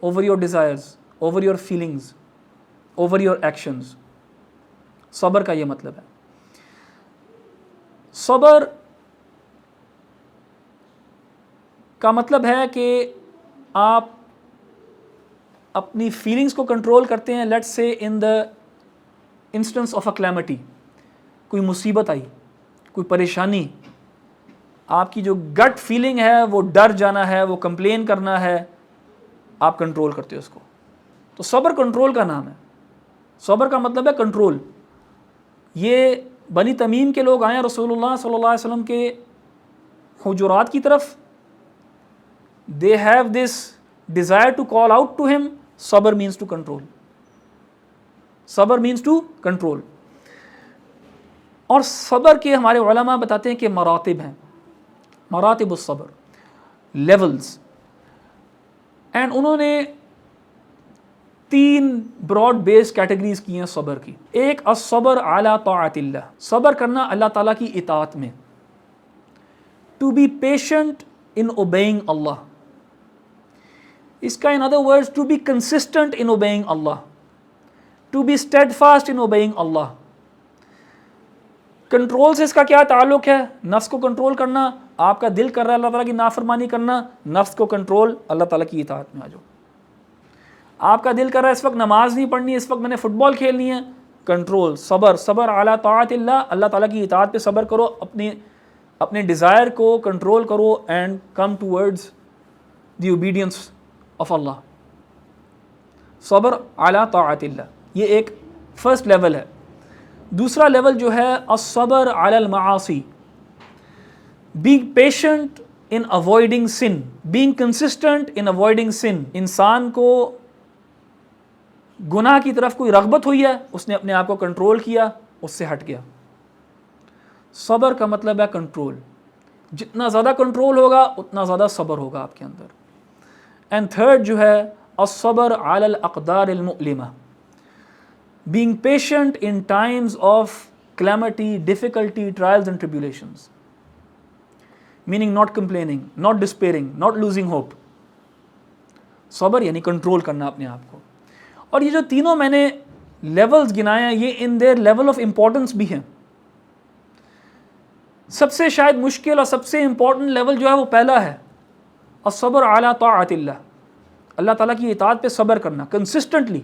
over your desires, over your feelings, over your actions۔ صبر کا یہ مطلب ہے۔ صبر کا مطلب ہے کہ آپ اپنی فیلنگز کو کنٹرول کرتے ہیں۔ Let's say in the instance of a calamity, کوئی مصیبت آئی، کوئی پریشانی، آپ کی جو گٹ فیلنگ ہے وہ ڈر جانا ہے، وہ کمپلین کرنا ہے، آپ کنٹرول کرتے ہو اس کو۔ تو صبر کنٹرول کا نام ہے. صبر کا مطلب ہے کنٹرول. یہ بنی تمیم کے لوگ آئے رسول اللہ صلی اللہ علیہ وسلم کے حجرات کی طرف. they have this desire to call out to him. صبر means to control. صبر means to control. اور صبر کے ہمارے علماء بتاتے ہیں کہ مراتب ہیں, مراتب الصبر, لیولز. اینڈ انہوں نے 3 براڈ بیس کیٹیگریز کی ہیں صبر کی. ایک الصبر علی طاعت اللہ, صبر کرنا اللہ تعالیٰ کی اطاعت میں. To be patient in obeying Allah. اس کا in other words to be consistent in obeying Allah, to be steadfast in obeying Allah. Control سے اس کا کیا تعلق ہے؟ نفس کو کنٹرول کرنا. آپ کا دل کر رہا ہے اللہ تعالیٰ کی نافرمانی کرنا, نفس کو کنٹرول, اللہ تعالیٰ کی اطاعت میں آ جاؤ. آپ کا دل کر رہا ہے اس وقت نماز نہیں پڑھنی, اس وقت میں نے فٹ بال کھیلنی ہے, کنٹرول, صبر, صبر علی طاعت اللہ, اللہ تعالیٰ کی اطاعت پہ صبر کرو, اپنے ڈیزائر کو کنٹرول کرو and come towards the obedience of Allah. صبر علی طاعت اللہ, یہ ایک فرسٹ لیول ہے. دوسرا لیول جو ہے الصبر علی المعاصی, being patient in avoiding sin, being consistent in avoiding sin. انسان کو گناہ کی طرف کوئی رغبت ہوئی ہے, اس نے اپنے آپ کو کنٹرول کیا, اس سے ہٹ گیا. صبر کا مطلب ہے کنٹرول. جتنا زیادہ کنٹرول ہوگا اتنا زیادہ صبر ہوگا آپ کے اندر. اینڈ تھرڈ جو ہے الصبر علی الاقدار المؤلمہ, being patient in times of calamity, difficulty, trials and tribulations. Meaning not complaining, not despairing, not losing hope. صبر یعنی کنٹرول کرنا اپنے آپ کو. اور یہ جو تینوں میں نے لیولز گنائے ہیں, یہ ان their level of importance بھی ہیں. سب سے شاید مشکل اور سب سے امپورٹنٹ لیول جو ہے وہ پہلا ہے, الصبر علی طاعت اللہ, اللہ تعالیٰ کی اطاعت پہ صبر کرنا کنسسٹنٹلی.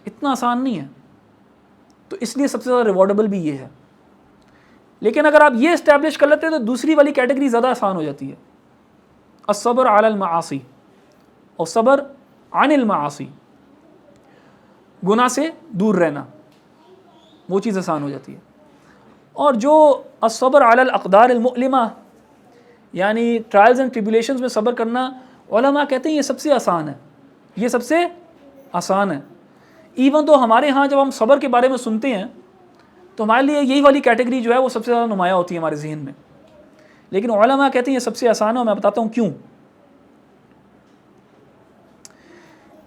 اتنا آسان نہیں ہے, تو اس لیے سب سے زیادہ ریوارڈیبل بھی یہ ہے. لیکن اگر آپ یہ اسٹیبلش کر لیتے ہیں تو دوسری والی کیٹیگری زیادہ آسان ہو جاتی ہے, الصبر علی المعاصی اور صبر عن المعاصی, گناہ سے دور رہنا, وہ چیز آسان ہو جاتی ہے. اور جو الصبر علی الاقدار المؤلمہ یعنی ٹرائلز اینڈ ٹریبولیشنز میں صبر کرنا, علماء کہتے ہیں یہ سب سے آسان ہے, یہ سب سے آسان ہے. ایون تو ہمارے ہاں جب ہم صبر کے بارے میں سنتے ہیں تو ہمارے لیے یہی والی کیٹیگری جو ہے وہ سب سے زیادہ نمایاں ہوتی ہے ہمارے ذہن میں, لیکن علماء کہتے ہیں یہ سب سے آسان ہے, اور میں بتاتا ہوں کیوں.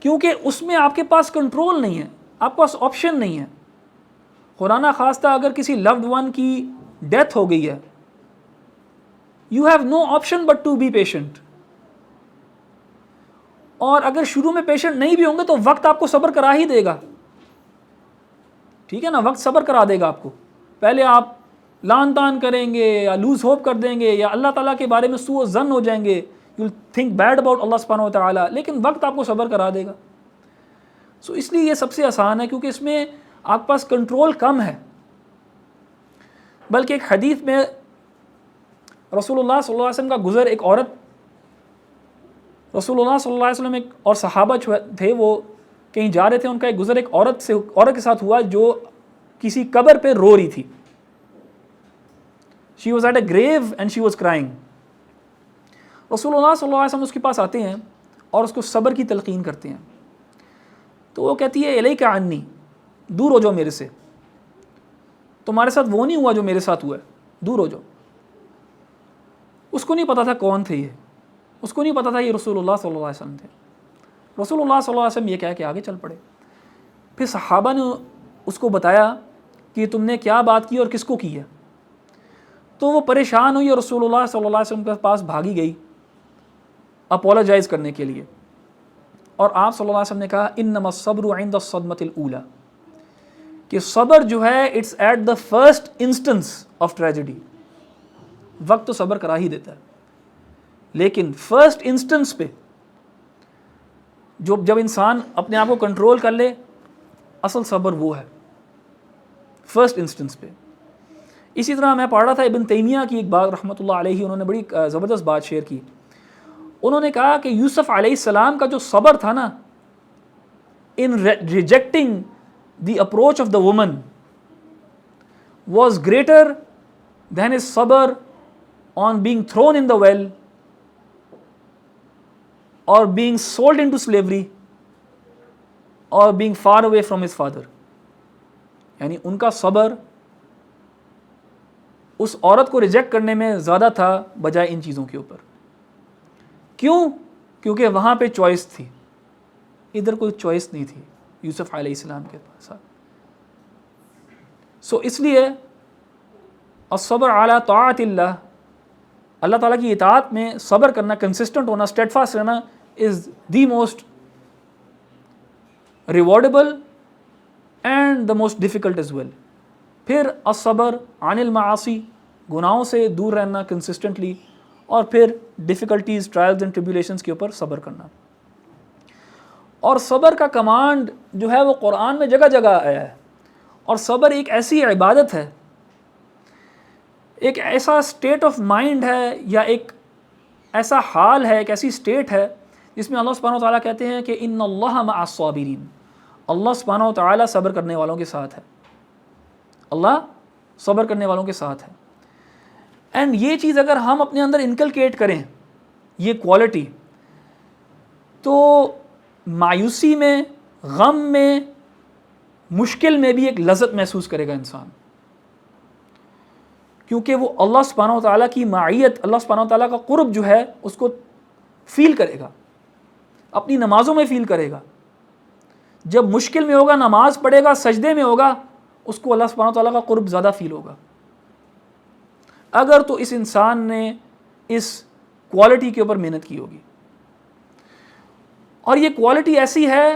کیونکہ اس میں آپ کے پاس کنٹرول نہیں ہے, آپ کے پاس آپشن نہیں ہے. خدا نخواستہ اگر کسی لوڈ ون کی ڈیتھ ہو گئی ہے, you have no option but to be patient. اور اگر شروع میں پیشنٹ نہیں بھی ہوں گے تو وقت آپ کو صبر کرا ہی دے گا, ٹھیک ہے نا, وقت صبر کرا دے گا آپ کو. پہلے آپ لان تان کریں گے یا لوز ہوپ کر دیں گے یا اللہ تعالیٰ کے بارے میں سوء ظن ہو جائیں گے, you will think bad about Allah سبحانہ و تعالیٰ, لیکن وقت آپ کو صبر کرا دے گا. سو اس لیے یہ سب سے آسان ہے, کیونکہ اس میں آپ کے پاس کنٹرول کم ہے. بلکہ ایک حدیث میں رسول اللہ صلی اللہ علیہ وسلم کا گزر, ایک عورت, رسول اللہ صلی اللہ علیہ وسلم ایک اور صحابہ تھے, وہ کہیں جا رہے تھے, ان کا ایک گزر ایک عورت کے ساتھ ہوا جو کسی قبر پہ رو رہی تھی. She was at a grave and she was crying. رسول اللہ صلی اللہ علیہ وسلم اس کے پاس آتے ہیں اور اس کو صبر کی تلقین کرتے ہیں. تو وہ کہتی ہے الیک عنی, دور ہو جاؤ میرے سے, تمہارے ساتھ وہ نہیں ہوا جو میرے ساتھ ہوا ہے, دور ہو جاؤ. اس کو نہیں پتا تھا کون تھے یہ, اس کو نہیں پتا تھا یہ رسول اللہ صلی اللہ علیہ وسلم تھے. رسول اللہ صلی اللہ علیہ وسلم یہ کہہ کے آگے چل پڑے. پھر صحابہ نے اس کو بتایا کہ تم نے کیا بات کی اور کس کو کی ہے. تو وہ پریشان ہوئی اور رسول اللہ صلی اللہ علیہ وسلم کے پاس بھاگی گئی اپولوجائز کرنے کے لیے. اور آپ صلی اللہ علیہ وسلم نے کہا انما الصبر عند الصدمۃ الاولى, کہ صبر جو ہے it's at the first instance of tragedy. وقت تو صبر کرا ہی دیتا ہے, لیکن فرسٹ انسٹنس پہ جب انسان اپنے آپ کو کنٹرول کر لے, اصل صبر وہ ہے فرسٹ انسٹنس پہ. اسی طرح میں پڑھ رہا تھا ابن تیمیہ کی ایک بات رحمۃ اللہ علیہ, انہوں نے بڑی زبردست بات شیئر کی. انہوں نے کہا کہ یوسف علیہ السلام کا جو صبر تھا نا, in rejecting the approach of the woman was greater than his sabr on being thrown in the well or being sold into slavery or being far away from his father. یعنی ان کا صبر اس عورت کو ریجیکٹ کرنے میں زیادہ تھا بجائے ان چیزوں کے اوپر. کیوں؟ کیونکہ وہاں پہ چوائس تھی، ادھر کوئی چوائس نہیں تھی یوسف علیہ السلام کے پاس. سو اس لیے الصبر علی طاعت اللہ، اللہ تعالیٰ کی اطاعت میں صبر کرنا، کنسسٹنٹ ہونا، اسٹیڈ فاسٹ رہنا is the most rewardable and the most difficult as well. پھر الصبر عن المعاصی، گناہوں سے دور رہنا کنسسٹنٹلی، اور پھر ڈیفیکلٹیز، ٹرائلز اینڈ ٹریبیولیشنز کے اوپر صبر کرنا. اور صبر کا کمانڈ جو ہے وہ قرآن میں جگہ جگہ آیا ہے. اور صبر ایک ایسی عبادت ہے، ایک ایسا اسٹیٹ آف مائنڈ ہے، یا ایک ایسا حال ہے، ایک ایسی اسٹیٹ ہے جس میں اللہ سبحانہ و تعالیٰ کہتے ہیں کہ ان اللہ مع الصابرین، اللہ سبحانہ و تعالیٰ صبر کرنے والوں کے ساتھ ہے، اللہ صبر کرنے والوں کے ساتھ ہے. اینڈ یہ چیز اگر ہم اپنے اندر انکلکیٹ کریں، یہ کوالٹی، تو مایوسی میں، غم میں، مشکل میں بھی ایک لذت محسوس کرے گا انسان، کیونکہ وہ اللہ سبحانہ و تعالیٰ کی معیت، اللہ سبحانہ و تعالیٰ کا قرب جو ہے اس کو فیل کرے گا، اپنی نمازوں میں فیل کرے گا. جب مشکل میں ہوگا، نماز پڑھے گا، سجدے میں ہوگا، اس کو اللہ سبحانہ و تعالیٰ کا قرب زیادہ فیل ہوگا. اگر تو اس انسان نے اس کوالٹی کے اوپر محنت کی ہوگی. اور یہ کوالٹی ایسی ہے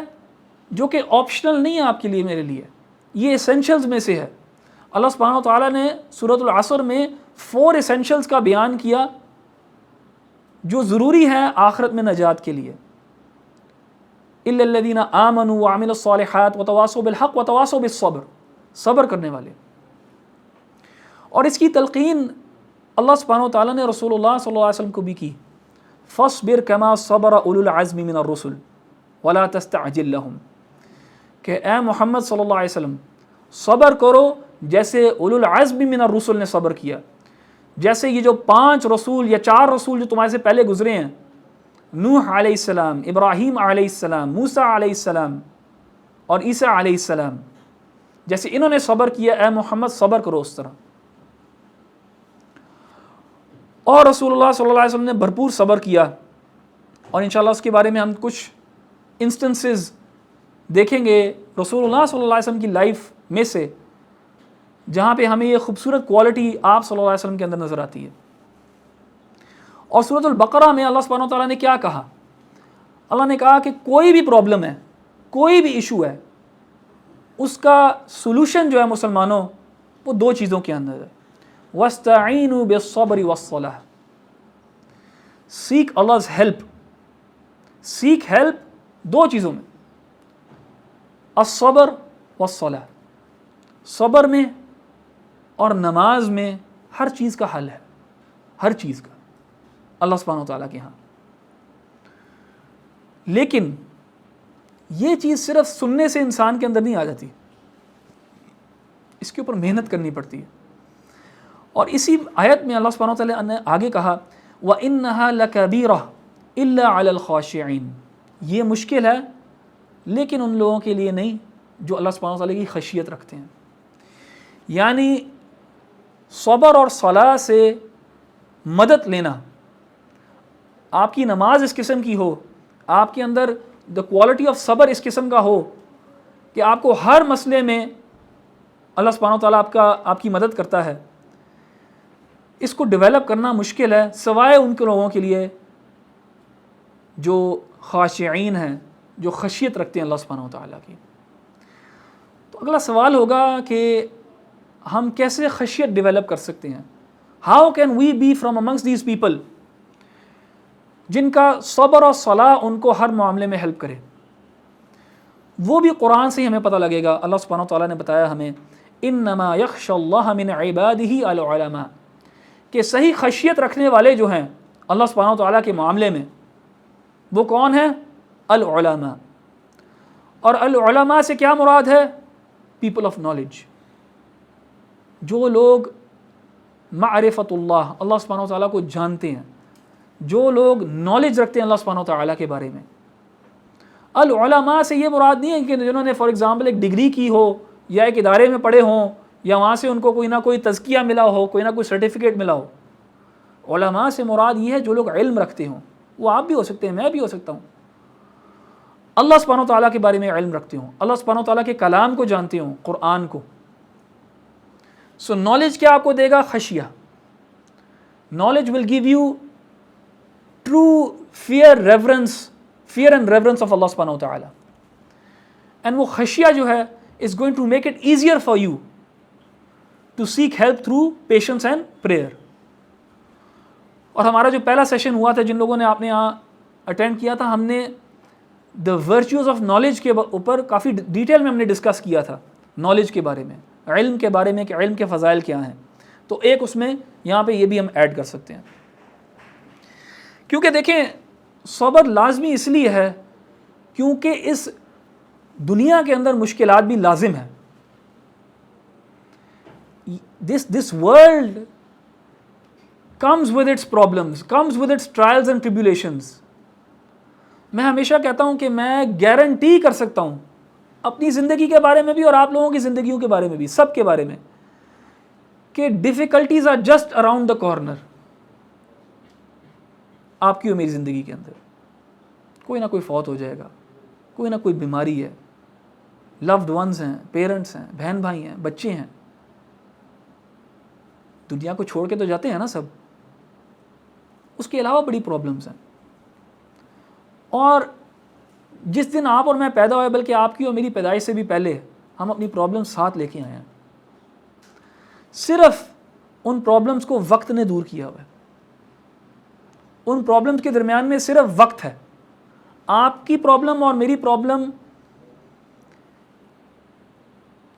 جو کہ آپشنل نہیں ہے آپ کے لیے، میرے لیے، یہ ایسینشلز میں سے ہے. اللہ سبحانہ و تعالیٰ نے سورۃ العصر میں 4 ایسینشلز کا بیان کیا جو ضروری ہیں آخرت میں نجات کے لیے. الا الذین آمنوا وعملوا الصالحات وتواصوا بالحق وتواصوا بالصبر، صبر کرنے والے. اور اس کی تلقین اللہ سبحانہ و تعالیٰ نے رسول اللہ صلی اللہ علیہ وسلم کو بھی کی. فاصبر کما صبر اولو العزم من الرسل ولا تستعجل لهم، کہ اے محمد صلی اللہ علیہ وسلم صبر کرو جیسے اولو العزم من الرسل نے صبر کیا. جیسے یہ جو 5 رسول یا 4 رسول جو تمہارے سے پہلے گزرے ہیں، نوح علیہ السلام، ابراہیم علیہ السلام، موسیٰ علیہ السلام اور عیسیٰ علیہ السلام، جیسے انہوں نے صبر کیا، اے محمد صبر کرو اس طرح. اور رسول اللہ صلی اللہ علیہ وسلم نے بھرپور صبر کیا، اور انشاءاللہ اس کے بارے میں ہم کچھ انسٹنسز دیکھیں گے رسول اللہ صلی اللہ علیہ وسلم کی لائف میں سے، جہاں پہ ہمیں یہ خوبصورت کوالٹی آپ صلی اللہ علیہ وسلم کے اندر نظر آتی ہے. اور سورۃ البقرہ میں اللہ سبحانہ و تعالیٰ نے کیا کہا؟ اللہ نے کہا کہ کوئی بھی پرابلم ہے، کوئی بھی ایشو ہے، اس کا سولوشن جو ہے مسلمانوں، وہ 2 چیزوں کے اندر ہے. وَاسْتَعِينُوا بِالصَّبْرِ وَالصَّلَاةِ، سیک Allah's help، سیک ہیلپ 2 چیزوں میں، الصبر والصلاة، صبر میں اور نماز میں. ہر چیز کا حل ہے، ہر چیز کا، اللہ سبحانہ و تعالیٰ کے ہاں. لیکن یہ چیز صرف سننے سے انسان کے اندر نہیں آ جاتی، اس کے اوپر محنت کرنی پڑتی ہے. اور اسی آیت میں اللہ سبحانہ و تعالیٰ نے آگے کہا وَإِنَّهَا لَكَبِيرَةٌ إِلَّا عَلَى الْخَاشِعِينَ، یہ مشکل ہے لیکن ان لوگوں کے لیے نہیں جو اللہ سبحانہ و تعالیٰ کی خشیت رکھتے ہیں. یعنی صبر اور صلاح سے مدد لینا، آپ کی نماز اس قسم کی ہو، آپ کے اندر دا کوالٹی آف صبر اس قسم کا ہو کہ آپ کو ہر مسئلے میں اللہ سبحانہ و تعالیٰ آپ کی مدد کرتا ہے. اس کو ڈیولپ کرنا مشکل ہے سوائے ان کے لوگوں کے لیے جو خاشعین ہیں، جو خشیت رکھتے ہیں اللہ سبحانہ و تعالیٰ کی. تو اگلا سوال ہوگا کہ ہم کیسے خشیت ڈیولپ کر سکتے ہیں؟ How can we be from amongst these people جن کا صبر اور صلاح ان کو ہر معاملے میں ہیلپ کرے. وہ بھی قرآن سے ہی ہمیں پتہ لگے گا. اللہ سبحانہ و تعالیٰ نے بتایا ہمیں انما یخشى اللہ من عباده العلماء، کہ صحیح خشیت رکھنے والے جو ہیں اللہ سبحانہ و تعالیٰ کے معاملے میں وہ کون ہیں؟ العلماء. اور العلماء سے کیا مراد ہے؟ پیپل آف نالج، جو لوگ معرفت اللہ، اللہ سبحانہ وتعالیٰ کو جانتے ہیں، جو لوگ نالج رکھتے ہیں اللہ سبحانہ وتعالیٰ کے بارے میں۔ العلماء سے یہ مراد نہیں ہے کہ جنہوں نے فار ایگزامپل ایک ڈگری کی ہو یا ایک ادارے میں پڑھے ہوں یا وہاں سے ان کو کوئی نہ کوئی تزکیہ ملا ہو، کوئی نہ کوئی سرٹیفکیٹ ملا ہو۔ علماء سے مراد یہ ہے جو لوگ علم رکھتے ہوں، وہ آپ بھی ہو سکتے ہیں، میں بھی ہو سکتا ہوں، اللہ سبحانہ وتعالیٰ کے بارے میں علم رکھتے ہوں، اللہ سبحانہ وتعالیٰ کے کلام کو جانتے ہوں، قرآن کو۔ سو نالج کیا آپ کو دے گا؟ خشیہ۔ Knowledge will give you true fear and reverence of Allah سبحانہ وتعالیٰ، اینڈ وہ خشیہ جو ہے is going to make it easier for you to seek help through patience and prayer. اور ہمارا جو پہلا سیشن ہوا تھا، جن لوگوں نے آپ نے یہاں اٹینڈ کیا تھا، ہم نے دا ورچوز آف نالج کے اوپر کافی ڈیٹیل میں ہم نے ڈسکس کیا تھا، نالج کے بارے میں، علم کے بارے میں کہ علم کے فضائل کیا ہیں۔ تو ایک اس میں یہاں پہ یہ بھی ہم ایڈ کر سکتے ہیں، کیونکہ دیکھیں صبر لازمی اس لیے ہے کیونکہ اس دنیا کے اندر مشکلات بھی لازم ہیں۔ This world comes with its problems, comes with its trials and tribulations۔ میں ہمیشہ کہتا ہوں کہ میں گارنٹی کر سکتا ہوں اپنی زندگی کے بارے میں بھی اور آپ لوگوں کی زندگیوں کے بارے میں بھی، سب کے بارے میں، کہ difficulties are just around the corner. آپ کی اور میری زندگی کے اندر کوئی نہ کوئی فوت ہو جائے گا، کوئی نہ کوئی بیماری ہے، لوڈ ونز ہیں، پیرنٹس ہیں، بہن بھائی ہیں، بچے ہیں، دنیا کو چھوڑ کے تو جاتے ہیں نا سب۔ اس کے علاوہ بڑی پرابلمس ہیں، اور جس دن آپ اور میں پیدا ہوئے، بلکہ آپ کی اور میری پیدائش سے بھی پہلے، ہم اپنی پرابلمس ساتھ لے کے آئے ہیں۔ صرف ان پرابلمس کو وقت نے دور کیا ہوا ہے، ان پرابلمس کے درمیان میں صرف وقت ہے۔ آپ کی پرابلم اور میری پرابلم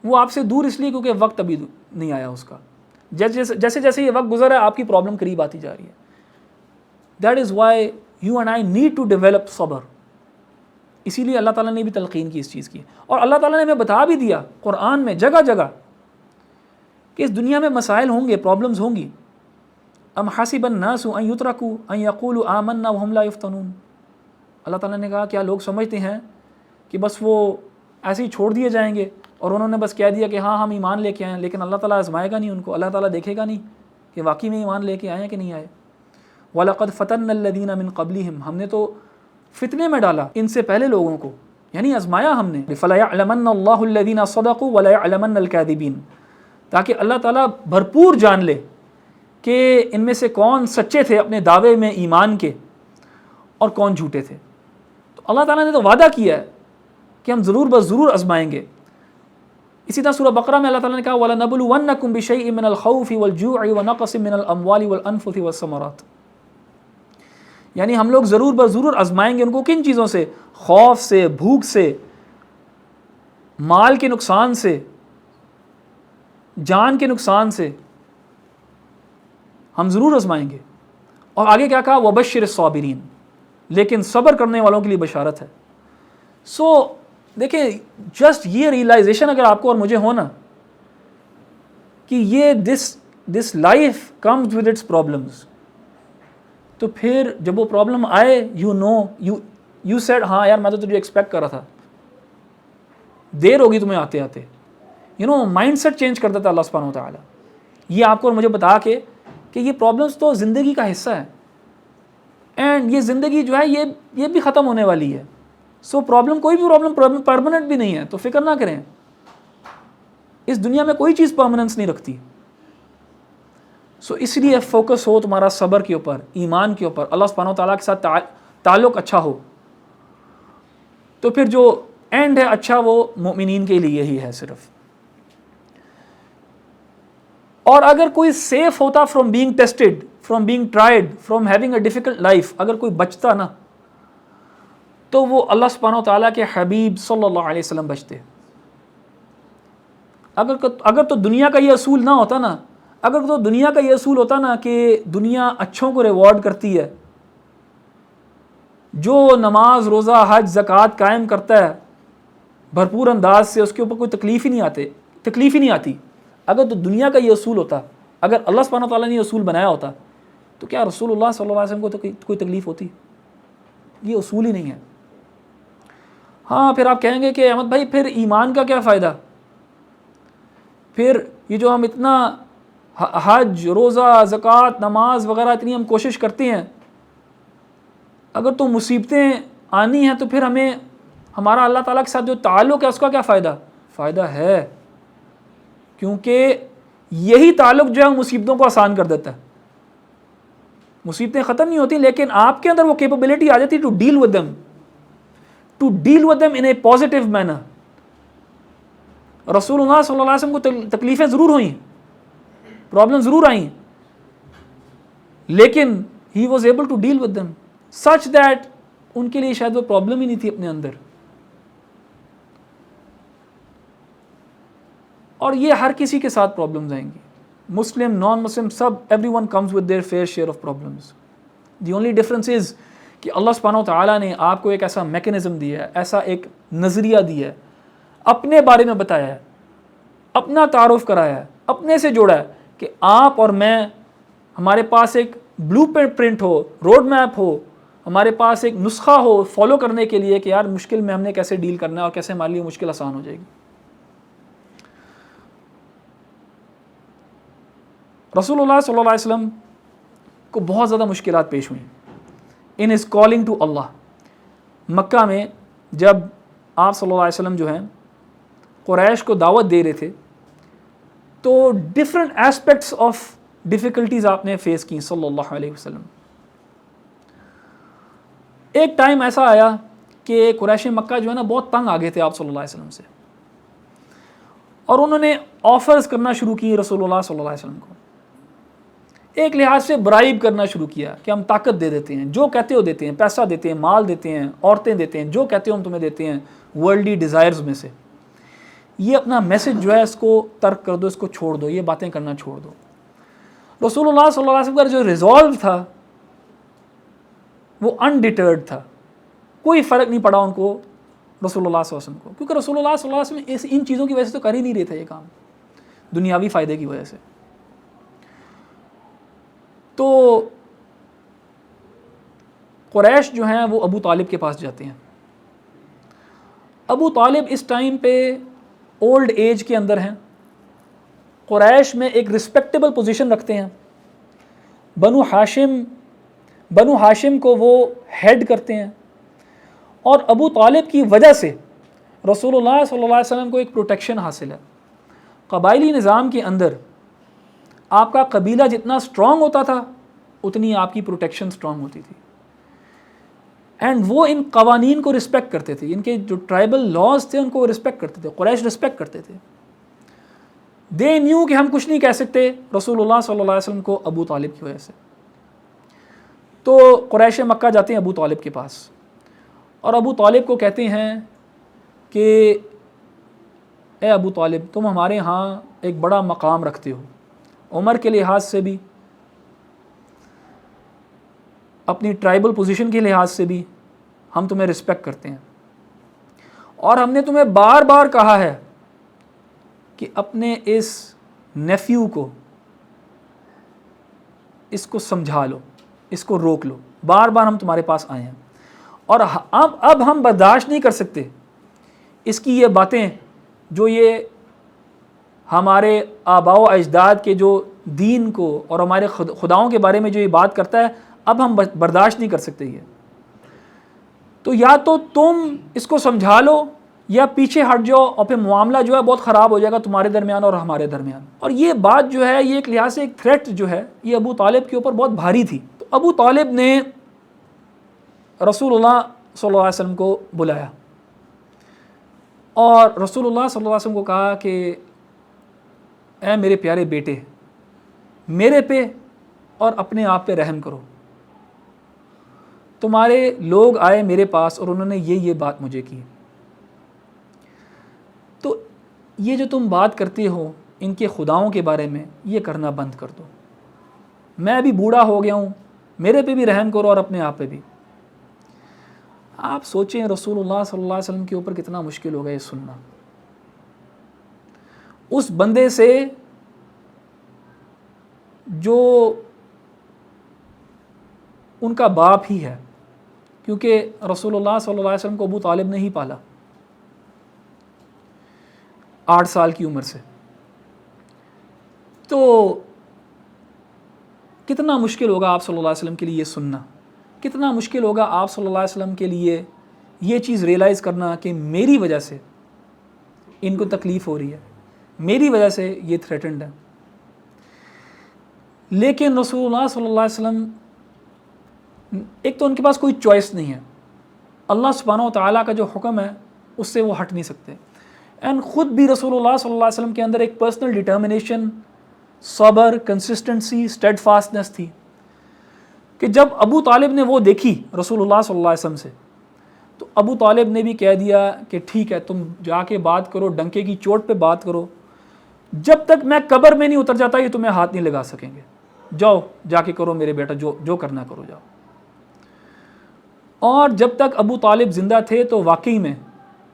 وہ آپ سے دور اس لیے کیونکہ وقت ابھی نہیں آیا اس کا۔ جیسے جیسے یہ وقت گزر رہا ہے، آپ کی پرابلم قریب آتی جا رہی ہے۔ That is why you and I need to develop صبر۔ اسی لیے اللہ تعالیٰ نے بھی تلقین کی اس چیز کی، اور اللہ تعالیٰ نے ہمیں بتا بھی دیا قرآن میں جگہ جگہ کہ اس دنیا میں مسائل ہوں گے، پرابلمز ہوں گی۔ ام حسب الناس ان یترکوا ان یقولوا آمنا وهم لا یفتنون۔ اللہ تعالیٰ نے کہا کیا لوگ سمجھتے ہیں کہ بس وہ ایسے ہی چھوڑ دیے جائیں گے اور انہوں نے بس کہہ دیا کہ ہاں ہم ایمان لے کے آئے ہیں، لیکن اللہ تعالیٰ آزمائے گا نہیں ان کو، اللہ تعالیٰ دیکھے گا نہیں کہ واقعی میں ایمان لے کے آئے ہیں کہ نہیں آئے۔ وَلَقَدْ فَتَنَّا الَّذِينَ مِن قَبْلِهِمْ، ہم نے تو فتنے میں ڈالا ان سے پہلے لوگوں کو، یعنی آزمایا ہم نے۔ فَلَيَعْلَمَنَّ اللَّهُ الَّذِينَ صَدَقُوا وَلَيَعْلَمَنَّ الْكَاذِبِينَ، تاکہ اللہ تعالیٰ بھرپور جان لے کہ ان میں سے کون سچے تھے اپنے دعوے میں ایمان کے اور کون جھوٹے تھے۔ تو اللہ تعالیٰ نے تو وعدہ کیا ہے کہ ہم ضرور بس ضرور آزمائیں گے۔ اسی طرح سورہ بقرہ میں اللہ تعالیٰ نے کہا وَلَنَبْلُوَنَّكُمْ بِشَيْءٍ مِّنَ الْخَوْفِ وَالْجُوعِ وَنَقْصٍ مِّنَ الْأَمْوَالِ وَالْأَنفُسِ وَالثَّمَرَاتِ، یعنی ہم لوگ ضرور بس ضرور آزمائیں گے ان کو۔ کن چیزوں سے؟ خوف سے، بھوک سے، مال کے نقصان سے، جان کے نقصان سے ہم ضرور آزمائیں گے۔ اور آگے کیا کہا؟ وَبَشِّرِ الصَّابِرِينَ، لیکن صبر کرنے والوں کے لیے بشارت ہے۔ سو دیکھیں، جسٹ یہ ریئلائزیشن اگر آپ کو اور مجھے ہو نا کہ یہ this life comes with its problems, تو پھر جب وہ پرابلم آئے یو سیڈ ہاں یار میں تو تجھے ایکسپیکٹ کر رہا تھا، دیر ہوگی تمہیں آتے آتے۔ مائنڈ سیٹ چینج کر دیتا اللہ سبحانہ وتعالیٰ، یہ آپ کو اور مجھے بتا کے کہ یہ پرابلمس تو زندگی کا حصہ ہے، اینڈ یہ زندگی جو ہے یہ بھی ختم ہونے والی ہے۔ سو پرابلم، کوئی بھی پرابلم پرماننٹ بھی نہیں ہے، تو فکر نہ کریں۔ اس دنیا میں کوئی چیز پرماننس نہیں رکھتی۔ سو اس لیے فوکس ہو تمہارا صبر کے اوپر، ایمان کے اوپر، اللہ سبحانہ وتعالیٰ کے ساتھ تعلق اچھا ہو، تو پھر جو اینڈ ہے اچھا وہ مومنین کے لیے ہی ہے صرف۔ اور اگر کوئی سیف ہوتا from being tested, from being tried, from having a difficult life, اگر کوئی بچتا نا تو وہ اللہ سبحانہ وتعالیٰ کے حبیب صلی اللہ علیہ وسلم بچتے۔ اگر تو دنیا کا یہ اصول نہ ہوتا نا، اگر تو دنیا کا یہ اصول ہوتا نا کہ دنیا اچھوں کو ریوارڈ کرتی ہے، جو نماز روزہ حج زکوٰۃ قائم کرتا ہے بھرپور انداز سے، اس کے اوپر کوئی تکلیف ہی نہیں آتی. اگر تو دنیا کا یہ اصول ہوتا، اگر اللہ سبحانہ تعالیٰ نے یہ اصول بنایا ہوتا، تو کیا رسول اللہ صلی اللہ علیہ وسلم کو کوئی تکلیف ہوتی؟ یہ اصول ہی نہیں ہے. ہاں پھر آپ کہیں گے کہ احمد بھائی پھر ایمان کا کیا فائدہ؟ پھر یہ جو ہم اتنا حج، روزہ، زکوٰۃ، نماز وغیرہ اتنی ہم کوشش کرتے ہیں، اگر تو مصیبتیں آنی ہیں تو پھر ہمارا اللہ تعالیٰ کے ساتھ جو تعلق ہے اس کا کیا فائدہ؟ فائدہ ہے، کیونکہ یہی تعلق جو ہے مصیبتوں کو آسان کر دیتا ہے. مصیبتیں ختم نہیں ہوتی، لیکن آپ کے اندر وہ کیپبلٹی آ جاتی to deal with them in a positive manner. رسول اللہ صلی اللہ علیہ وسلم کو تکلیفیں ضرور ہوئیں، پرابلم ضرور آئیں، لیکن he was able to deal with them such that ان کے لیے شاید وہ پرابلم ہی نہیں تھی اپنے اندر. اور یہ ہر کسی کے ساتھ پرابلمز آئیں گی، مسلم، نان مسلم، سب، everyone comes with their fair share of problems. The only difference is کہ اللہ سبحانہ و تعالیٰ نے آپ کو ایک ایسا میکینزم دیا ہے، ایسا ایک نظریہ دیا ہے، اپنے بارے میں بتایا ہے، اپنا تعارف کرایا ہے، اپنے سے جوڑا ہے کہ آپ اور میں، ہمارے پاس ایک بلو پرنٹ ہو، روڈ میپ ہو، ہمارے پاس ایک نسخہ ہو فالو کرنے کے لیے کہ یار مشکل میں ہم نے کیسے ڈیل کرنا ہے اور کیسے ہمارے لیے مشکل آسان ہو جائے گی. رسول اللہ صلی اللہ علیہ وسلم کو بہت زیادہ مشکلات پیش ہوئیں ان ہز کالنگ ٹو اللہ. مکہ میں جب آپ صلی اللہ علیہ وسلم جو ہیں قریش کو دعوت دے رہے تھے تو ڈفرینٹ ایسپیکٹس آف ڈیفیکلٹیز آپ نے فیس کی صلی اللہ علیہ وسلم. ایک ٹائم ایسا آیا کہ قریش مکہ جو ہے نا بہت تنگ آ گئے تھے آپ صلی اللہ علیہ وسلم سے، اور انہوں نے آفرز کرنا شروع کی رسول اللہ صلی اللہ علیہ وسلم کو. ایک لحاظ سے برائب کرنا شروع کیا کہ ہم طاقت دے دیتے ہیں، جو کہتے ہو دیتے ہیں، پیسہ دیتے ہیں، مال دیتے ہیں، عورتیں دیتے ہیں، جو کہتے ہو ہم تمہیں دیتے ہیں ورلڈلی ڈیزائرز میں سے. یہ اپنا میسج جو ہے اس کو ترک کر دو، اس کو چھوڑ دو، یہ باتیں کرنا چھوڑ دو. رسول اللہ صلی اللہ علیہ وسلم کا جو ریزالو تھا وہ انڈیٹرڈ تھا، کوئی فرق نہیں پڑا ان کو رسول اللہ صلی اللہ علیہ وسلم کو، کیونکہ رسول اللہ صلی اللہ علیہ وسلم ان چیزوں کی وجہ سے تو کر ہی نہیں رہے تھے یہ کام، دنیاوی فائدے کی وجہ سے. تو قریش جو ہیں وہ ابو طالب کے پاس جاتے ہیں. ابو طالب اس ٹائم پہ اولڈ ایج کے اندر ہیں، قریش میں ایک رسپیکٹیبل پوزیشن رکھتے ہیں، بنو ہاشم کو وہ ہیڈ کرتے ہیں، اور ابو طالب کی وجہ سے رسول اللہ صلی اللہ علیہ وسلم کو ایک پروٹیکشن حاصل ہے. قبائلی نظام کے اندر آپ کا قبیلہ جتنا اسٹرانگ ہوتا تھا اتنی آپ کی پروٹیکشن اسٹرانگ ہوتی تھی. اینڈ وہ ان قوانین کو رسپیکٹ کرتے تھے، ان کے جو ٹرائبل لاز تھے ان کو رسپیکٹ کرتے تھے، قریش رسپیکٹ کرتے تھے. دے نیو کہ ہم کچھ نہیں کہہ سکتے رسول اللہ صلی اللہ علیہ وسلم کو ابو طالب کی وجہ سے. تو قریش مکہ جاتے ہیں ابو طالب کے پاس، اور ابو طالب کو کہتے ہیں کہ اے ابو طالب تم ہمارے ہاں ایک بڑا مقام رکھتے ہو، عمر کے لحاظ سے بھی، اپنی ٹرائبل پوزیشن کے لحاظ سے بھی ہم تمہیں رسپیکٹ کرتے ہیں، اور ہم نے تمہیں بار بار کہا ہے کہ اپنے اس نیفیو کو اس کو سمجھا لو، اس کو روک لو. بار بار ہم تمہارے پاس آئے ہیں، اور اب ہم برداشت نہیں کر سکتے اس کی یہ باتیں جو یہ ہمارے آباء و اجداد کے جو دین کو اور ہمارے خداؤں کے بارے میں جو یہ بات کرتا ہے، اب ہم برداشت نہیں کر سکتے یہ. تو یا تو تم اس کو سمجھا لو یا پیچھے ہٹ جاؤ، اور پھر معاملہ جو ہے بہت خراب ہو جائے گا تمہارے درمیان اور ہمارے درمیان. اور یہ بات جو ہے یہ ایک لحاظ سے ایک تھریٹ جو ہے یہ ابو طالب کے اوپر بہت بھاری تھی. تو ابو طالب نے رسول اللہ صلی اللہ علیہ وسلم کو بلایا اور رسول اللہ صلی اللہ علیہ وسلم کو کہا کہ اے میرے پیارے بیٹے، میرے پہ اور اپنے آپ پہ رحم کرو. تمہارے لوگ آئے میرے پاس اور انہوں نے یہ بات مجھے کی، تو یہ جو تم بات کرتے ہو ان کے خداؤں کے بارے میں یہ کرنا بند کر دو. میں بھی بوڑھا ہو گیا ہوں، میرے پہ بھی رحم کرو اور اپنے آپ پہ بھی. آپ سوچیں رسول اللہ صلی اللہ علیہ وسلم کے اوپر کتنا مشکل ہوگا یہ سننا، اس بندے سے جو ان کا باپ ہی ہے، کیونکہ رسول اللہ صلی اللہ علیہ وسلم کو ابو طالب نے ہی پالا 8 سال کی عمر سے، تو کتنا مشکل ہوگا آپ صلی اللہ علیہ وسلم کے لیے یہ سننا، کتنا مشکل ہوگا آپ صلی اللہ علیہ وسلم کے لیے یہ چیز ریئلائز کرنا کہ میری وجہ سے ان کو تکلیف ہو رہی ہے، میری وجہ سے یہ تھریٹنڈ ہے۔ لیکن رسول اللہ صلی اللہ علیہ وسلم، ایک تو ان کے پاس کوئی چوائس نہیں ہے، اللہ سبحانہ و تعالیٰ کا جو حکم ہے اس سے وہ ہٹ نہیں سکتے، اینڈ خود بھی رسول اللہ صلی اللہ علیہ وسلم کے اندر ایک پرسنل ڈٹرمنیشن، صبر، کنسسٹنسی، اسٹیڈ فاسٹنس تھی، کہ جب ابو طالب نے وہ دیکھی رسول اللہ صلی اللہ علیہ وسلم سے، تو ابو طالب نے بھی کہہ دیا کہ ٹھیک ہے، تم جا کے بات کرو، ڈنکے کی چوٹ پہ بات کرو، جب تک میں قبر میں نہیں اتر جاتا یہ تمہیں ہاتھ نہیں لگا سکیں گے، جاؤ جا کے کرو میرے بیٹا، جو کرنا کرو جاؤ۔ اور جب تک ابو طالب زندہ تھے تو واقعی میں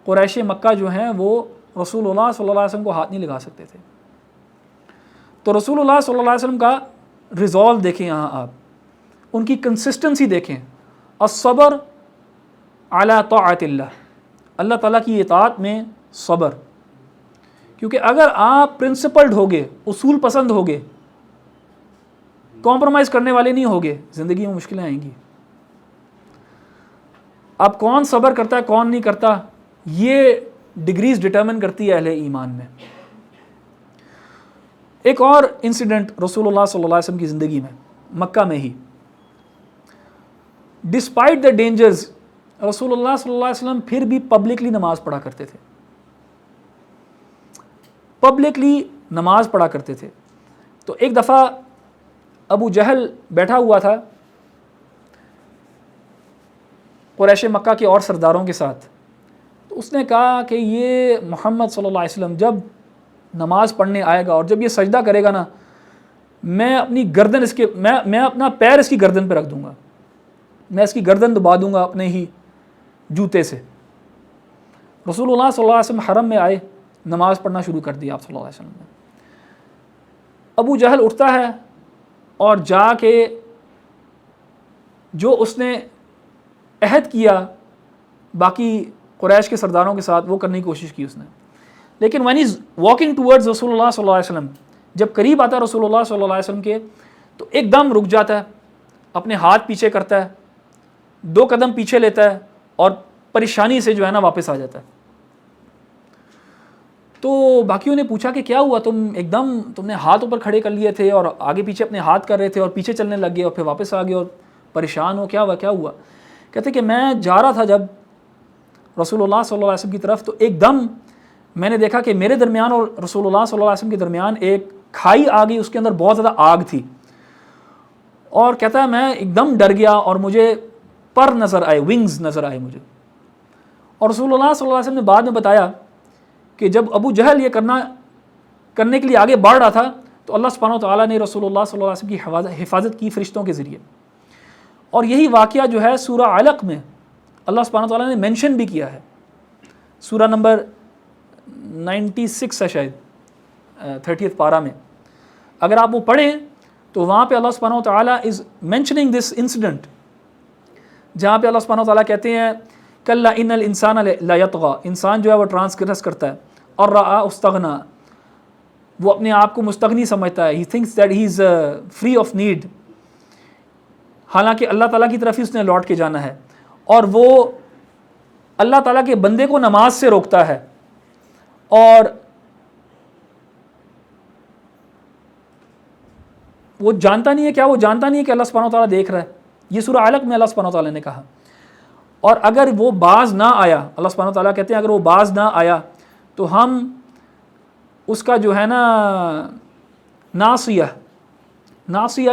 قریش مکہ جو ہیں وہ رسول اللہ صلی اللہ علیہ وسلم کو ہاتھ نہیں لگا سکتے تھے۔ تو رسول اللہ صلی اللہ علیہ وسلم کا ریزولو دیکھیں یہاں آپ، ان کی کنسسٹنسی دیکھیں، الصبر علی طاعت اللہ، اللہ تعالیٰ کی اطاعت میں صبر، کیونکہ اگر آپ پرنسپلڈ ہوگے، اصول پسند ہوگے، کمپرومائز کرنے والے نہیں ہوگے، زندگی میں مشکلیں آئیں گی۔ اب کون صبر کرتا ہے کون نہیں کرتا، یہ ڈگریز ڈٹرمن کرتی ہے اہل ایمان میں۔ ایک اور انسیڈنٹ رسول اللہ صلی اللہ علیہ وسلم کی زندگی میں، مکہ میں ہی، ڈسپائٹ دا ڈینجرز، رسول اللہ صلی اللہ علیہ وسلم پھر بھی پبلکلی نماز پڑھا کرتے تھے، پبلکلی نماز پڑھا کرتے تھے۔ تو ایک دفعہ ابو جہل بیٹھا ہوا تھا قریش مکہ کے اور سرداروں کے ساتھ، تو اس نے کہا کہ یہ محمد صلی اللہ علیہ وسلم جب نماز پڑھنے آئے گا اور جب یہ سجدہ کرے گا نا، میں اپنی گردن میں اپنا پیر اس کی گردن پہ رکھ دوں گا، میں اس کی گردن دبا دوں گا اپنے ہی جوتے سے۔ رسول اللہ صلی اللہ علیہ وسلم حرم میں آئے، نماز پڑھنا شروع کر دیا آپ صلی اللہ علیہ وسلم نے۔ ابو جہل اٹھتا ہے اور جا کے جو اس نے عہد کیا باقی قریش کے سرداروں کے ساتھ وہ کرنے کی کوشش کی اس نے، لیکن when he's walking towards رسول اللہ صلی اللہ علیہ وسلم، جب قریب آتا ہے رسول اللہ صلی اللہ علیہ وسلم کے تو ایک دم رک جاتا ہے، اپنے ہاتھ پیچھے کرتا ہے، 2 قدم پیچھے لیتا ہے اور پریشانی سے جو ہے نا واپس آ جاتا ہے۔ تو باقیوں نے پوچھا کہ کیا ہوا، تم نے ہاتھ اوپر کھڑے کر لیے تھے اور آگے پیچھے اپنے ہاتھ کر رہے تھے اور پیچھے چلنے لگ گئے اور پھر واپس آ گئے اور پریشان ہو، کیا ہوا؟ کہتے کہ میں جا رہا تھا جب رسول اللہ صلی اللہ علیہ وسلم کی طرف، تو ایک دم میں نے دیکھا کہ میرے درمیان اور رسول اللہ صلی اللہ علیہ وسلم کے درمیان ایک کھائی آ گئی، اس کے اندر بہت زیادہ آگ تھی، اور کہتا ہے میں ایک دم ڈر گیا اور مجھے پر نظر آئے، ونگز نظر آئے مجھے۔ اور رسول اللہ صلی اللہ علیہ وسلم نے بعد میں بتایا کہ جب ابو جہل یہ کرنے کے لیے آگے بڑھ رہا تھا تو اللہ سبحانہ و تعالیٰ نے رسول اللہ صلی اللہ علیہ وسلم کی حفاظت کی فرشتوں کے ذریعے، اور یہی واقعہ جو ہے سورہ علق میں اللہ سبحانہ و تعالیٰ نے مینشن بھی کیا ہے، سورہ نمبر 96 ہے شاید 30th پارہ میں، اگر آپ وہ پڑھیں تو وہاں پہ اللہ سبحانہ و تعالیٰ از مینشننگ دس انسیڈنٹ، جہاں پہ اللہ سبحانہ و تعالیٰ کہتے ہیں کلا ان الانسان لا یطغی، انسان جو ہے وہ ٹرانسگریس کرتا ہے، اور رآ استغنا، وہ اپنے آپ کو مستغنی سمجھتا ہے، he thinks that he is free of need, حالانکہ اللہ تعالیٰ کی طرف ہی اس نے لوٹ کے جانا ہے، اور وہ اللہ تعالیٰ کے بندے کو نماز سے روکتا ہے، اور وہ جانتا نہیں ہے کیا، وہ جانتا نہیں ہے کہ اللہ سبحانہ و تعالیٰ دیکھ رہا ہے۔ یہ سورہ علق میں اللہ سبحانہ و تعالیٰ نے کہا، اور اگر وہ باز نہ آیا، اللہ سبحانہ و تعالیٰ کہتے ہیں اگر وہ باز نہ آیا تو ہم اس کا جو ہے نا ناصیہ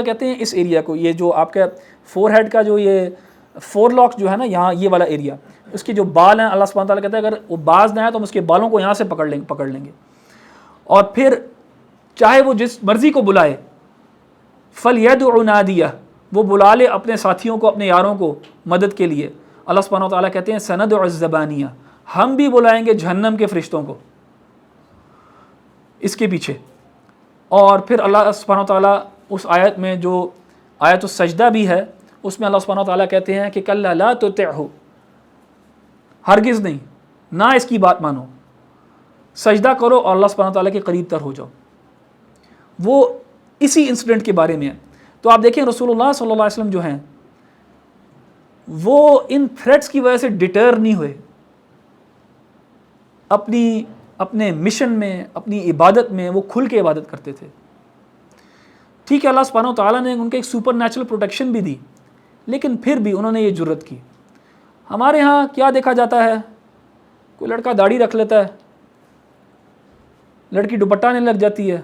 کہتے ہیں اس ایریا کو، یہ جو آپ کا فور ہیڈ کا جو یہ فور لاک جو ہے نا یہاں یہ والا ایریا، اس کے جو بال ہیں، اللہ سبحانہ و تعالیٰ کہتے ہیں اگر وہ باز نہ آیا تو ہم اس کے بالوں کو یہاں سے پکڑ لیں گے، اور پھر چاہے وہ جس مرضی کو بلائے، فَلْيَدْعُ نَادِيَهُ، وہ بلا لے اپنے ساتھیوں کو، اپنے یاروں کو مدد کے لیے، اللہ سبحانہ و تعالیٰ کہتے ہیں سندع الزبانیہ، ہم بھی بلائیں گے جہنم کے فرشتوں کو اس کے پیچھے. اور پھر اللہ سبحانہ و تعالیٰ اس آیت میں جو آیت السجدہ بھی ہے اس میں اللہ سبحانہ و تعالیٰ کہتے ہیں کہ کلا لا تطعہ، ہرگز نہیں، نہ اس کی بات مانو، سجدہ کرو اور اللہ سبحانہ و تعالیٰ کے قریب تر ہو جاؤ. وہ اسی انسیڈنٹ کے بارے میں ہے. تو آپ دیکھیں رسول اللہ صلی اللہ علیہ وسلم جو ہیں وہ ان تھریٹس کی وجہ سے ڈٹر نہیں ہوئے، اپنے مشن میں، اپنی عبادت میں وہ کھل کے عبادت کرتے تھے. ٹھیک ہے اللہ سبحانہ و تعالیٰ نے ان کے ایک سپر نیچرل پروٹیکشن بھی دی، لیکن پھر بھی انہوں نے یہ جرت کی. ہمارے ہاں کیا دیکھا جاتا ہے، کوئی لڑکا داڑھی رکھ لیتا ہے، لڑکی دوپٹہ نہیں لگ جاتی ہے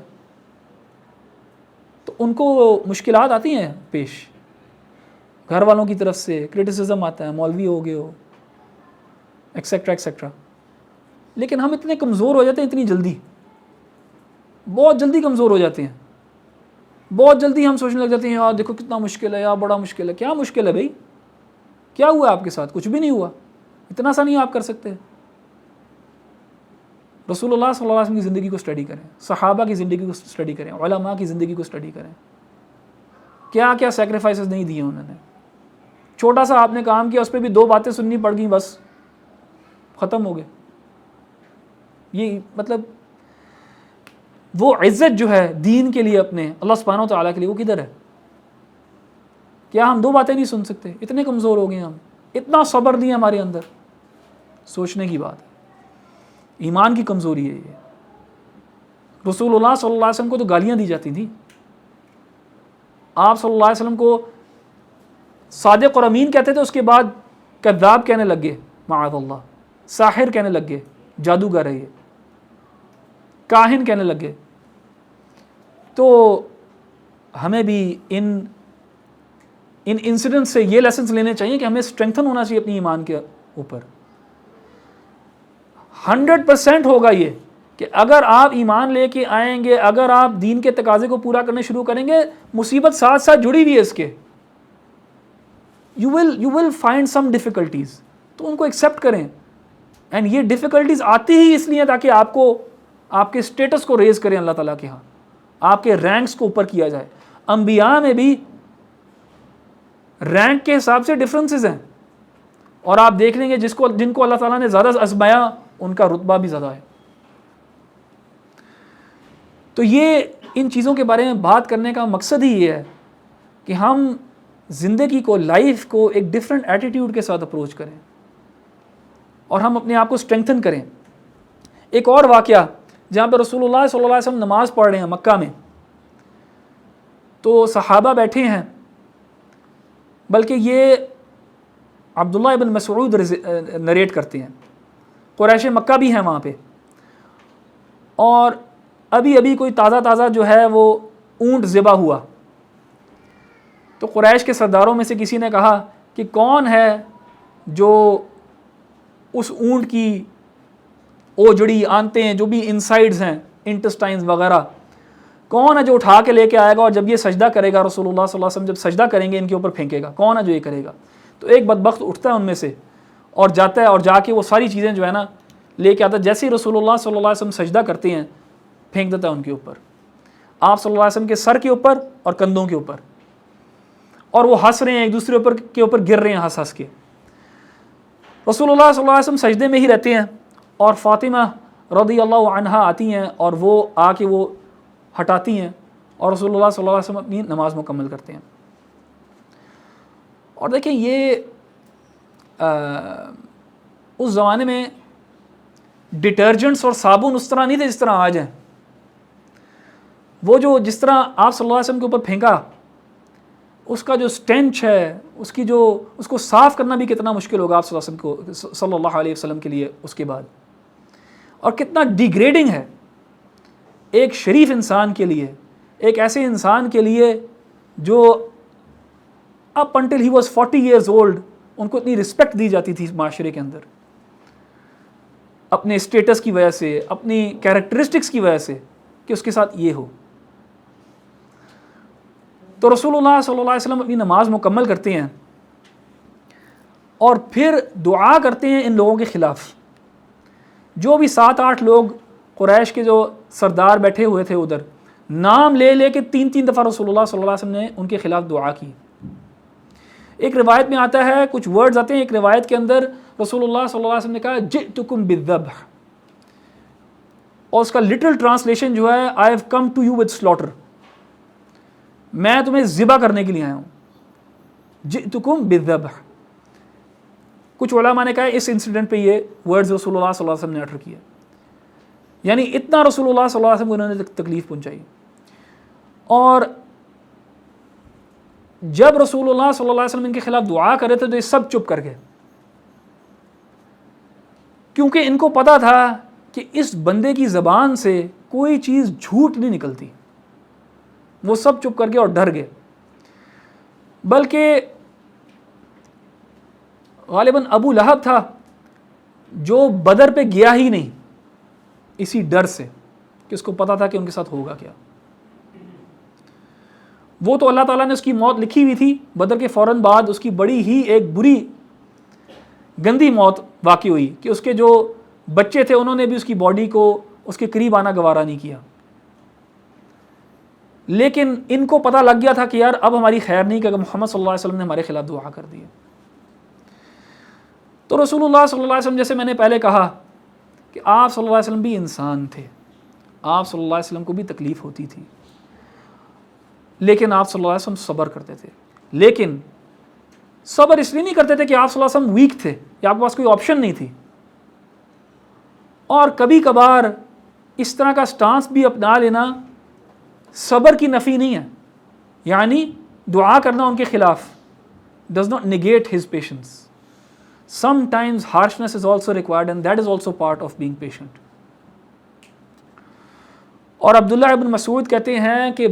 تو ان کو مشکلات آتی ہیں پیش، گھر والوں کی طرف سے کرٹیسزم آتا ہے، مولوی ہو گئے ہو ایکسیکٹرا ایکسیکٹرا. لیکن ہم اتنے کمزور ہو جاتے ہیں اتنی جلدی، بہت جلدی کمزور ہو جاتے ہیں، بہت جلدی ہم سوچنے لگ جاتے ہیں یار دیکھو کتنا مشکل ہے، یار بڑا مشکل ہے. کیا مشکل ہے بھائی؟ کیا ہوا آپ کے ساتھ؟ کچھ بھی نہیں ہوا، اتنا سا نہیں آپ کر سکتے. رسول اللہ صلی اللہ علیہ وسلم کی زندگی کو اسٹڈی کریں، صحابہ کی زندگی کو اسٹڈی کریں، علماء کی زندگی کو اسٹڈی کریں، کیا کیا سیکریفائسز نہیں دیے انہوں نے. چھوٹا سا آپ نے کام کیا، اس پہ بھی 2 باتیں سننی پڑ گئیں، بس ختم ہو گئے. یہ مطلب وہ عزت جو ہے دین کے لیے اپنے اللہ سبحانہ و تعالیٰ کے لیے وہ کدھر ہے؟ کیا ہم 2 باتیں نہیں سن سکتے؟ اتنے کمزور ہو گئے ہم، اتنا صبر نہیں ہے ہمارے اندر. سوچنے کی بات ہے، ایمان کی کمزوری ہے یہ. رسول اللہ صلی اللہ علیہ وسلم کو تو گالیاں دی جاتی تھیں، آپ صلی اللہ علیہ وسلم کو صادق اور امین کہتے تھے، اس کے بعد کذاب کہنے لگ گئے، معاذ اللہ، ساحر کہنے لگ گئے، جادوگر ہے یہ، کاہن کہنے لگ گئے. تو ہمیں بھی ان انسیڈنٹ سے یہ لیسنس لینے چاہیے کہ ہمیں اسٹرینتھن ہونا چاہیے اپنی ایمان کے اوپر. 100% ہوگا یہ کہ اگر آپ ایمان لے کے آئیں گے، اگر آپ دین کے تقاضے کو پورا کرنے شروع کریں گے، مصیبت ساتھ ساتھ جڑی ہوئی ہے اس کے. you will find some difficulties، تو ان کو ایکسیپٹ کریں. اینڈ یہ ڈیفیکلٹیز آتی ہی اس لیے تاکہ آپ کے اسٹیٹس کو ریز کریں اللہ تعالیٰ کے ہاں، آپ کے رینکس کو اوپر کیا جائے. انبیاء میں بھی رینک کے حساب سے ڈفرینسز ہیں، اور آپ دیکھ لیں گے جن کو اللہ تعالیٰ نے زیادہ آزمایا ان کا رتبہ بھی زیادہ ہے. تو یہ ان چیزوں کے بارے میں بات کرنے کا مقصد ہی یہ ہے کہ ہم زندگی کو، لائف کو ایک ڈفرینٹ ایٹیٹیوڈ کے ساتھ اپروچ کریں اور ہم اپنے آپ کو اسٹرینتھن کریں. ایک اور واقعہ جہاں پہ رسول اللہ صلی اللہ علیہ وسلم نماز پڑھ رہے ہیں مکہ میں، تو صحابہ بیٹھے ہیں، بلکہ یہ عبداللہ ابن مسعود نریٹ کرتے ہیں، قریش مکہ بھی ہیں وہاں پہ، اور ابھی کوئی تازہ جو ہے وہ اونٹ ذبح ہوا. تو قریش کے سرداروں میں سے کسی نے کہا کہ کون ہے جو اس اونٹ کی اوجڑی، آنتیں، جو بھی انسائڈز ہیں، انٹسٹائنز وغیرہ، کون ہے جو اٹھا کے لے کے آئے گا اور جب یہ سجدہ کرے گا، رسول اللہ صلی اللہ علیہ وسلم جب سجدہ کریں گے ان کے اوپر پھینکے گا، کون ہے جو یہ کرے گا؟ تو ایک بدبخت اٹھتا ہے ان میں سے اور جاتا ہے اور جا کے وہ ساری چیزیں جو ہے نا لے کے آتا ہے. جیسے ہی رسول اللہ صلی اللہ علیہ وسلم سجدہ کرتے ہیں پھینک دیتا ہے ان کے اوپر، آپ صلی اللہ علیہ وسلم کے سر کے اوپر اور کندھوں کے اوپر، اور وہ ہنس رہے ہیں، ایک دوسرے کے اوپر گر رہے ہیں ہنس کے. رسول اللہ صلی اللہ علیہ وسلم سجدے میں ہی رہتے ہیں اور فاطمہ رضی اللہ عنہا آتی ہیں اور وہ آ کے وہ ہٹاتی ہیں اور رسول اللہ صلی اللہ علیہ وسلم اپنی نماز مکمل کرتے ہیں. اور دیکھیں یہ اس زمانے میں ڈٹرجنٹس اور صابن اس طرح نہیں تھے جس طرح آج ہیں. وہ جو جس طرح آپ صلی اللہ علیہ وسلم کے اوپر پھینکا، اس کا جو سٹینچ ہے، اس کو صاف کرنا بھی کتنا مشکل ہوگا آپ صلی اللہ علیہ وسلم کے لیے اس کے بعد، اور کتنا ڈیگریڈنگ ہے ایک شریف انسان کے لیے، ایک ایسے انسان کے لیے جو up until he was 40 years old ان کو اتنی رسپیکٹ دی جاتی تھی اس معاشرے کے اندر، اپنے اسٹیٹس کی وجہ سے، اپنی کیریکٹرسٹکس کی وجہ سے کہ اس کے ساتھ یہ ہو. تو رسول اللہ صلی اللہ علیہ وسلم اپنی نماز مکمل کرتے ہیں اور پھر دعا کرتے ہیں ان لوگوں کے خلاف. جو بھی 7-8 لوگ قریش کے جو سردار بیٹھے ہوئے تھے ادھر, نام لے لے کے 3 دفعہ رسول اللہ صلی اللہ علیہ وسلم نے ان کے خلاف دعا کی. ایک روایت میں آتا ہے, کچھ ورڈز آتے ہیں ایک روایت کے اندر, رسول اللہ صلی اللہ علیہ وسلم نے کہا جئتکم بالذبح, اور اس کا لٹرل ٹرانسلیشن جو ہے I have come to you with slaughter, میں تمہیں ذبح کرنے کے لیے آیا ہوں. جئتکم بالذبح. کچھ علماء نے کہا اس انسیڈنٹ پہ یہ ورڈز رسول اللہ صلی اللہ علیہ وسلم نے اٹر کیا, یعنی اتنا رسول اللہ صلی اللہ علیہ وسلم کو انہوں نے تکلیف پہنچائی. اور جب رسول اللہ صلی اللہ علیہ وسلم ان کے خلاف دعا کر رہے تھے تو یہ سب چپ کر گئے, کیونکہ ان کو پتا تھا کہ اس بندے کی زبان سے کوئی چیز جھوٹ نہیں نکلتی. وہ سب چپ کر گئے اور ڈر گئے. بلکہ غالباً ابو لہب تھا جو بدر پہ گیا ہی نہیں, اسی ڈر سے کہ اس کو پتا تھا کہ ان کے ساتھ ہوگا کیا. وہ تو اللہ تعالیٰ نے اس کی موت لکھی ہوئی تھی, بدر کے فوراً بعد اس کی بڑی ہی ایک بری گندی موت واقع ہوئی کہ اس کے جو بچے تھے انہوں نے بھی اس کی باڈی کو اس کے قریب آنا گوارا نہیں کیا. لیکن ان کو پتہ لگ گیا تھا کہ یار اب ہماری خیر نہیں, کہ محمد صلی اللہ علیہ وسلم نے ہمارے خلاف دعا کر دی ہے. تو رسول اللہ صلی اللہ علیہ وسلم, جیسے میں نے پہلے کہا کہ آپ صلی اللہ علیہ وسلم بھی انسان تھے, آپ صلی اللہ علیہ وسلم کو بھی تکلیف ہوتی تھی, لیکن آپ صلی اللہ علیہ وسلم صبر کرتے تھے. لیکن صبر اس لیے نہیں کرتے تھے کہ آپ صلی اللہ علیہ وسلم ویک تھے یا آپ کے پاس کوئی آپشن نہیں تھی. اور کبھی کبھار اس طرح کا سٹانس بھی اپنا لینا صبر کی نفی نہیں ہے, یعنی دعا کرنا ان کے خلاف does not negate his patience. Sometimes harshness is also required and that is also part of being patient. اور عبداللہ ابن مسعود کہتے ہیں کہ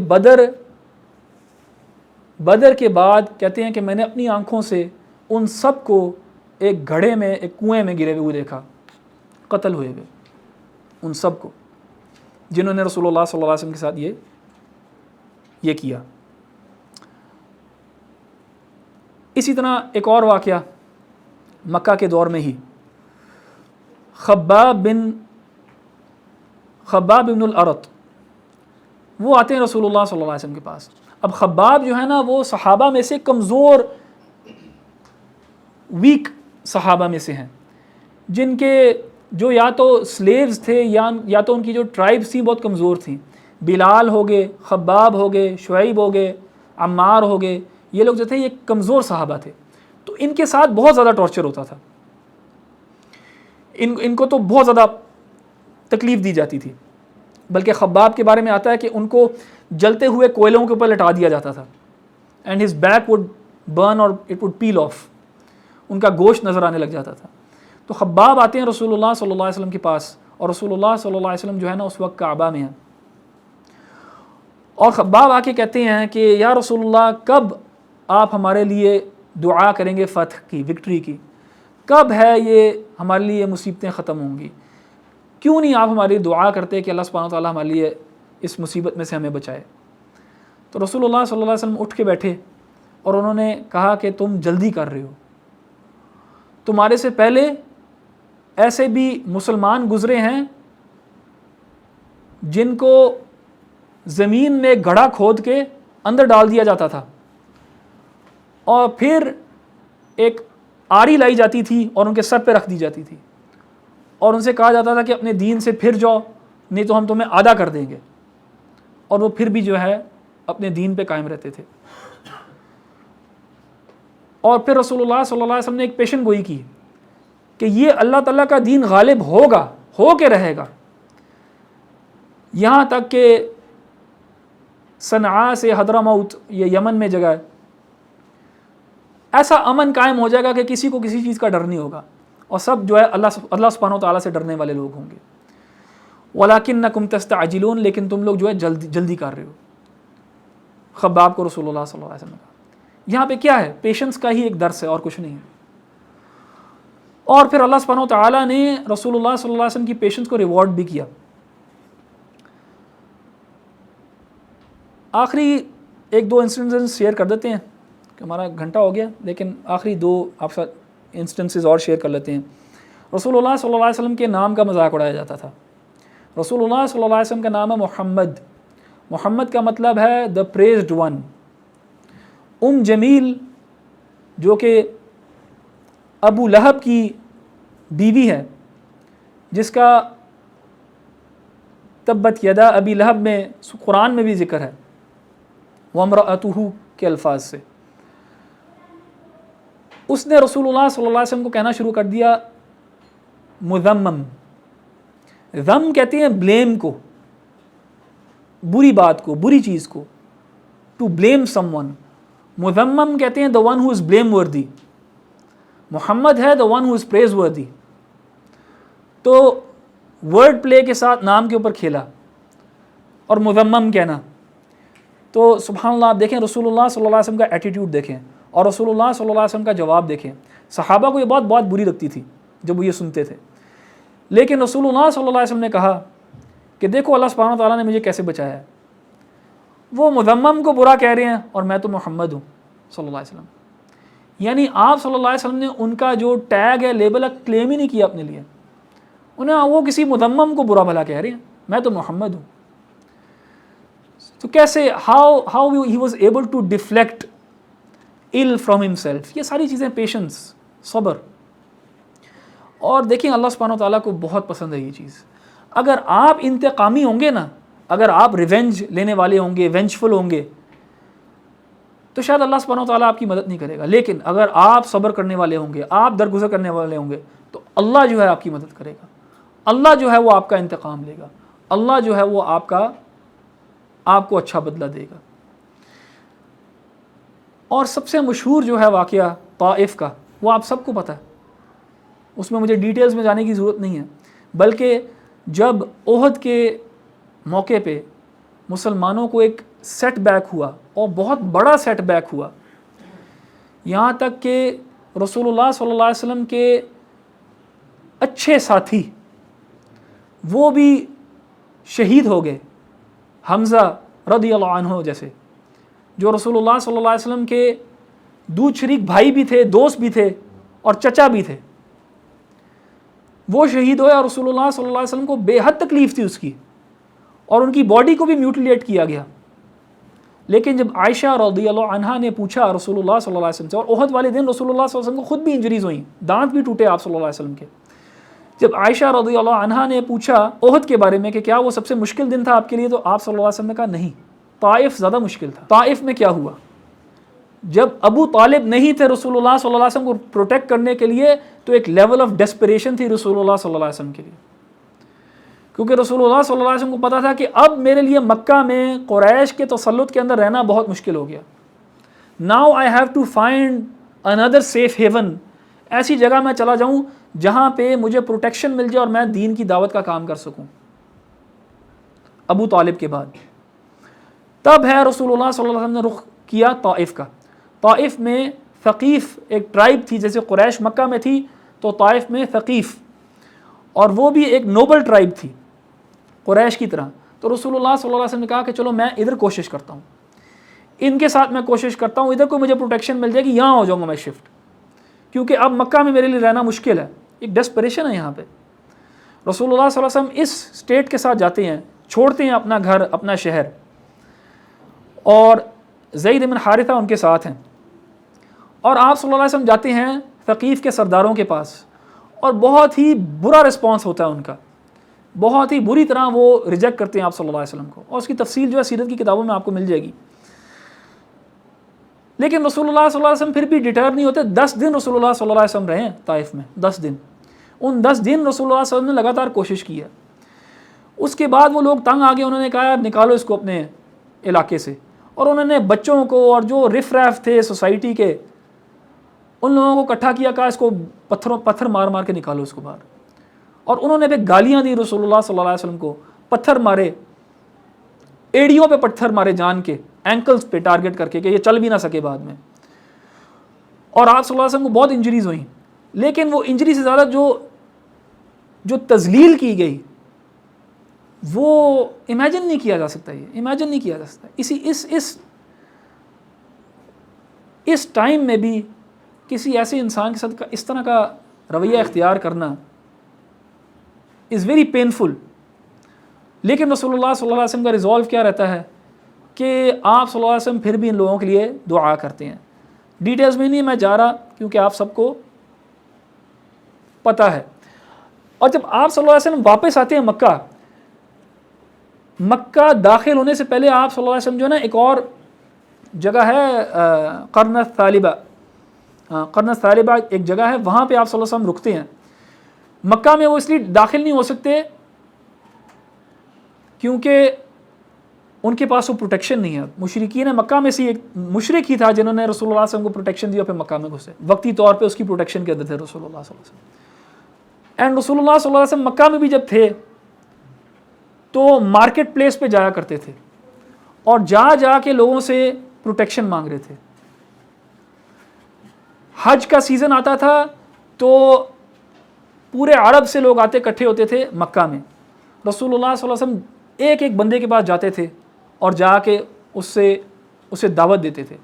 بدر کے بعد کہتے ہیں کہ میں نے اپنی آنکھوں سے ان سب کو ایک گھڑے میں, ایک کنویں میں گرے ہوئے دیکھا, قتل ہوئے ہوئے, ان سب کو جنہوں نے رسول اللہ صلی اللہ علیہ وسلم کے ساتھ یہ کیا. اسی طرح ایک اور واقعہ مکہ کے دور میں ہی, خباب بن الارت, وہ آتے ہیں رسول اللہ صلی اللہ علیہ وسلم کے پاس. اب خباب جو ہے نا وہ صحابہ میں سے کمزور ویک صحابہ میں سے ہیں, جن کے جو یا تو سلیوز تھے یا تو ان کی جو ٹرائبز تھیں بہت کمزور تھیں. بلال ہو گئے, خباب ہو گئے, شعیب ہو گئے, عمار ہو گئے, یہ لوگ جو تھے یہ کمزور صحابہ تھے. تو ان کے ساتھ بہت زیادہ ٹارچر ہوتا تھا, ان کو تو بہت زیادہ تکلیف دی جاتی تھی. بلکہ خباب کے بارے میں آتا ہے کہ ان کو جلتے ہوئے کوئلوں کے اوپر لٹا دیا جاتا تھا, and his back would burn اور اٹ وڈ پیل آف, ان کا گوشت نظر آنے لگ جاتا تھا. تو خباب آتے ہیں رسول اللہ صلی اللہ علیہ وسلم کے پاس, اور رسول اللہ صلی اللہ علیہ وسلم جو ہے نا اس وقت کعبہ میں ہیں, اور خباب آ کے کہتے ہیں کہ یا رسول اللہ کب آپ ہمارے لیے دعا کریں گے فتح کی, وکٹری کی, کب ہے یہ ہمارے لیے مصیبتیں ختم ہوں گی, کیوں نہیں آپ ہماری دعا کرتے کہ اللہ سبحانہ و تعالیٰ ہمارے لیے اس مصیبت میں سے ہمیں بچائے. تو رسول اللہ صلی اللہ علیہ وسلم اٹھ کے بیٹھے اور انہوں نے کہا کہ تم جلدی کر رہے ہو, تمہارے سے پہلے ایسے بھی مسلمان گزرے ہیں جن کو زمین میں گڑھا کھود کے اندر ڈال دیا جاتا تھا, اور پھر ایک آری لائی جاتی تھی اور ان کے سر پہ رکھ دی جاتی تھی, اور ان سے کہا جاتا تھا کہ اپنے دین سے پھر جاؤ نہیں تو ہم تمہیں آدھا کر دیں گے, اور وہ پھر بھی جو ہے اپنے دین پہ قائم رہتے تھے. اور پھر رسول اللہ صلی اللہ علیہ وسلم نے ایک پیشن گوئی کی کہ یہ اللہ تعالیٰ کا دین غالب ہوگا, ہو کے رہے گا, یہاں تک کہ صنعاء سے حضرموت, یہ یمن میں جگہ ہے, ایسا امن قائم ہو جائے گا کہ کسی کو کسی چیز کا ڈر نہیں ہوگا, اور سب جو ہے اللہ سبحانہ و تعالیٰ سے ڈرنے والے لوگ ہوں گے. وَلَكِنَّكُمْ تَسْتَعْجِلُونَ, لیکن تم لوگ جو ہے جلدی کر رہے ہو. خباب کو رسول اللہ صلی اللہ علیہ وسلم نے کہا. یہاں پہ کیا ہے, پیشنس کا ہی ایک درس ہے اور کچھ نہیں ہے. اور پھر اللہ سبحانہ و تعالیٰ نے رسول اللہ صلی اللہ علیہ وسلم کی پیشنس کو ریوارڈ بھی کیا. آخری ایک دو انسیڈنٹس شیئر کر دیتے ہیں کہ ہمارا گھنٹہ ہو گیا, لیکن آخری دو آپ ساتھ انسٹنسز اور شیئر کر لیتے ہیں. رسول اللہ صلی اللہ علیہ وسلم کے نام کا مذاق اڑایا جاتا تھا. رسول اللہ صلی اللہ علیہ وسلم کا نام ہے محمد. محمد کا مطلب ہے دا پریزڈ ون. جمیل جو کہ ابو لہب کی بیوی ہے، جس کا تبت یدا ابی لہب میں قرآن میں بھی ذکر ہے، وامرأتہ کے الفاظ سے، اس نے رسول اللہ صلی اللہ علیہ وسلم کو کہنا شروع کر دیا مذمم. ذم کہتے ہیں بلیم کو، بری بات کو، بری چیز کو، ٹو بلیم سم ون. مذمم کہتے ہیں the one who is blameworthy. محمد ہے the one who is praiseworthy. تو ورڈ پلے کے ساتھ نام کے اوپر کھیلا اور مذمم کہنا. تو سبحان اللہ، آپ دیکھیں رسول اللہ صلی اللہ علیہ وسلم کا ایٹیٹیوڈ دیکھیں اور رسول اللہ صلی اللہ علیہ وسلم کا جواب دیکھیں. صحابہ کو یہ بات بہت بری لگتی تھی جب وہ یہ سنتے تھے، لیکن رسول اللہ صلی اللہ علیہ وسلم نے کہا کہ دیکھو اللہ سبحانہ وتعالیٰ نے مجھے کیسے بچایا ہے. وہ مذمم کو برا کہہ رہے ہیں اور میں تو محمد ہوں صلی اللہ علیہ وسلم. یعنی آپ صلی اللہ علیہ وسلم نے ان کا جو ٹیگ ہے، لیبل ہے، کلیم ہی نہیں کیا اپنے لیے. وہ کسی مذمم کو برا بھلا کہہ رہے ہیں، میں تو محمد ہوں. تو کیسے how he was able to deflect ill from himself. یہ ساری چیزیں پیشنس، صبر. اور دیکھیں اللہ سبحانہ وتعالیٰ کو بہت پسند ہے یہ چیز. اگر آپ انتقامی ہوں گے نا، اگر آپ ریونج لینے والے ہوں گے، وینجفل ہوں گے، تو شاید اللہ سبحانہ وتعالیٰ آپ کی مدد نہیں کرے گا. لیکن اگر آپ صبر کرنے والے ہوں گے، آپ درگزر کرنے والے ہوں گے، تو اللہ جو ہے آپ کی مدد کرے گا. اللہ جو ہے وہ آپ کا انتقام لے گا. اللہ جو ہے وہ آپ کو اچھا بدلہ دے گا. اور سب سے مشہور جو ہے واقعہ طائف کا، وہ آپ سب کو پتہ ہے، اس میں مجھے ڈیٹیلز میں جانے کی ضرورت نہیں ہے. بلکہ جب احد کے موقع پہ مسلمانوں کو ایک سیٹ بیک ہوا، اور بہت بڑا سیٹ بیک ہوا، یہاں تک کہ رسول اللہ صلی اللہ علیہ وسلم کے اچھے ساتھی وہ بھی شہید ہو گئے. حمزہ رضی اللہ عنہ جیسے، جو رسول اللہ صلی اللہ علیہ وسلم کے دودھ شریک بھائی بھی تھے، دوست بھی تھے اور چچا بھی تھے، وہ شہید ہوئے. اور رسول اللہ صلی اللہ علیہ وسلم کو بے حد تکلیف تھی اس کی، اور ان کی باڈی کو بھی میوٹیلیٹ کیا گیا. لیکن جب عائشہ رضی اللہ عنہا نے پوچھا رسول اللہ صلی اللہ علیہ وسلم سے، اور احد والے دن رسول اللہ صلی اللہ علیہ وسلم کو خود بھی انجریز ہوئیں، دانت بھی ٹوٹے آپ صلی اللہ علیہ وسلم کے. جب عائشہ رضی اللہ عنہا نے پوچھا احد کے بارے میں کہ کیا وہ سب سے مشکل دن تھا آپ کے لیے، تو آپ صلی اللہ علیہ وسلم نے کہا نہیں، طائف زیادہ مشکل تھا. طائف میں کیا ہوا؟ جب ابو طالب نہیں تھے رسول اللہ صلی اللہ علیہ وسلم کو پروٹیکٹ کرنے کے لیے، تو ایک لیول آف ڈیسپریشن تھی رسول اللہ صلی اللہ علیہ وسلم کے لیے. کیونکہ رسول اللہ صلی اللہ علیہ وسلم کو پتا تھا کہ اب میرے لیے مکہ میں قریش کے تسلط کے اندر رہنا بہت مشکل ہو گیا. Now I have to find اندر سیف ہیون. ایسی جگہ میں چلا جاؤں جہاں پہ مجھے پروٹیکشن مل جائے اور میں دین کی دعوت کا کام کر سکوں. ابو طالب کے بعد تب ہے رسول اللہ صلی اللہ علیہ وسلم نے رخ کیا طائف کا. طائف میں ثقیف ایک ٹرائب تھی، جیسے قریش مکہ میں تھی، تو طائف میں ثقیف، اور وہ بھی ایک نوبل ٹرائب تھی قریش کی طرح. تو رسول اللہ صلی اللہ علیہ وسلم نے کہا کہ چلو میں ادھر کوشش کرتا ہوں، ان کے ساتھ میں کوشش کرتا ہوں، ادھر کو مجھے پروٹیکشن مل جائے گی، یہاں ہو جاؤں گا میں شفٹ، کیونکہ اب مکہ میں میرے لیے رہنا مشکل ہے. ایک ڈیسپریشن ہے یہاں پہ. رسول اللہ صلی اللہ علیہ وسلم اس اسٹیٹ کے ساتھ جاتے ہیں، چھوڑتے ہیں اپنا گھر، اپنا شہر، اور زید بن حارثہ ان کے ساتھ ہیں، اور آپ صلی اللہ علیہ وسلم جاتے ہیں ثقیف کے سرداروں کے پاس، اور بہت ہی برا رسپانس ہوتا ہے ان کا، بہت ہی بری طرح وہ ریجیکٹ کرتے ہیں آپ صلی اللہ علیہ وسلم کو، اور اس کی تفصیل جو ہے سیرت کی کتابوں میں آپ کو مل جائے گی. لیکن رسول اللہ صلی اللہ علیہ وسلم پھر بھی ڈیٹر نہیں ہوتے. 10 دن رسول اللہ صلی اللہ علیہ وسلم رہے ہیں طائف میں، 10 دن. ان 10 دن رسول اللہ صلی اللہ علیہ وسلم نے لگاتار کوشش کی ہے. اس کے بعد وہ لوگ تنگ آ گئے، انہوں نے کہا نکالو اس کو اپنے علاقے سے، اور انہوں نے بچوں کو اور جو رف ریف تھے سوسائٹی کے ان لوگوں کو اکٹھا کیا، کہا اس کو پتھر مار مار کے نکالو اس کو باہر. اور انہوں نے بھی گالیاں دی رسول اللہ صلی اللہ علیہ وسلم کو، پتھر مارے، ایڑیوں پہ پتھر مارے جان کے، اینکلز پہ ٹارگٹ کر کے کہ یہ چل بھی نہ سکے بعد میں. اور آپ صلی اللہ علیہ وسلم کو بہت انجریز ہوئیں، لیکن وہ انجری سے زیادہ جو تذلیل کی گئی وہ امیجن نہیں کیا جا سکتا. یہ امیجن نہیں کیا جا سکتا. اس ٹائم میں بھی کسی ایسے انسان کے ساتھ اس طرح کا رویہ اختیار کرنا از ویری پینفل. لیکن رسول اللہ صلی اللہ علیہ وسلم کا ریزولو کیا رہتا ہے کہ آپ صلی اللہ علیہ وسلم پھر بھی ان لوگوں کے لیے دعا کرتے ہیں. ڈیٹیلز میں نہیں میں جا رہا کیونکہ آپ سب کو پتہ ہے. اور جب آپ صلی اللہ علیہ وسلم واپس آتے ہیں مکہ داخل ہونے سے پہلے آپ صلی اللہ علیہ وسلم جو ہے نا ایک اور جگہ ہے قرن الثالبہ ایک جگہ ہے, وہاں پہ آپ صلی اللہ علیہ وسلم رکتے ہیں. مکہ میں وہ اس لیے داخل نہیں ہو سکتے کیونکہ ان کے پاس وہ پروٹیکشن نہیں ہے. مشرکین مکہ میں سے ایک مشرک ہی تھا جنہوں نے رسول اللہ صلی اللہ علیہ وسلم کو پروٹیکشن دیا, پھر مکہ میں گھسے, وقتی طور پہ اس کی پروٹیکشن کے اندر تھے رسول اللہ صلی اللہ علیہ وسلم. اینڈ رسول اللہ صلی اللہ علیہ وسلم مکہ میں بھی جب تھے تو مارکیٹ پلیس پہ جایا کرتے تھے اور جا کے لوگوں سے پروٹیکشن مانگ رہے تھے. حج کا سیزن آتا تھا تو پورے عرب سے لوگ آتے اکٹھے ہوتے تھے مکہ میں. رسول اللہ صلی اللہ علیہ وسلم ایک ایک بندے کے پاس جاتے تھے اور جا کے اسے دعوت دیتے تھے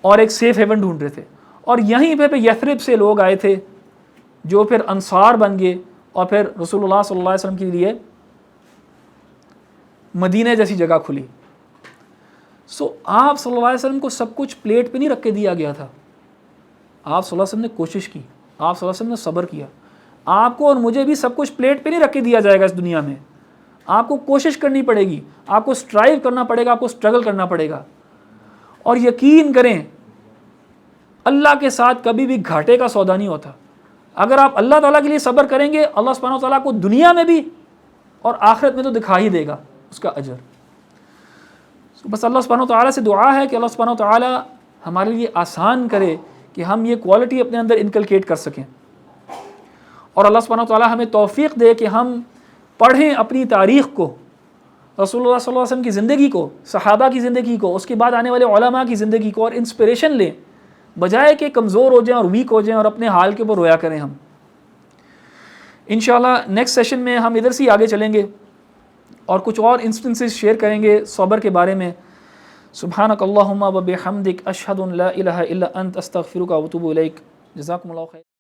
اور ایک سیف ہیون ڈھونڈ رہے تھے. اور یہیں پہ یثرب سے لوگ آئے تھے جو پھر انصار بن گئے اور پھر رسول اللہ صلی اللہ علیہ وسلم کے لیے مدینہ جیسی جگہ کھلی. سو آپ صلی اللہ علیہ وسلم کو سب کچھ پلیٹ پہ نہیں رکھ کے دیا گیا تھا. آپ صلی اللہ علیہ وسلم نے کوشش کی, آپ صلی اللہ علیہ وسلم نے صبر کیا. آپ کو اور مجھے بھی سب کچھ پلیٹ پہ نہیں رکھ کے دیا جائے گا اس دنیا میں. آپ کو کوشش کرنی پڑے گی, آپ کو سٹرائیو کرنا پڑے گا, آپ کو سٹرگل کرنا پڑے گا. اور یقین کریں اللہ کے ساتھ کبھی بھی گھاٹے کا سودا نہیں ہوتا. اگر آپ اللہ تعالیٰ کے لیے صبر کریں گے, اللہ سبحانہ و تعالیٰ کو دنیا میں بھی اور آخرت میں تو دکھا ہی دے گا اس کا اجر. بس اللہ سبحانہ و تعالیٰ سے دعا ہے کہ اللہ سبحانہ و تعالیٰ ہمارے لیے آسان کرے کہ ہم یہ کوالٹی اپنے اندر انکلکیٹ کر سکیں, اور اللہ سبحانہ و تعالیٰ ہمیں توفیق دے کہ ہم پڑھیں اپنی تاریخ کو, رسول اللہ صلی اللہ علیہ وسلم کی زندگی کو, صحابہ کی زندگی کو, اس کے بعد آنے والے علماء کی زندگی کو, اور انسپریشن لیں بجائے کہ کمزور ہو جائیں اور ویک ہو جائیں اور اپنے حال کے اوپر رویا کریں. ہم انشاءاللہ نیکسٹ سیشن میں ہم ادھر سے آگے چلیں گے اور کچھ اور انسٹنسز شیئر کریں گے صبر کے بارے میں. سبحانک اللہم و بحمدک اشہد ان لا الہ الا انت استغفرک و اتوب الیک. جزاکم اللہ خیر.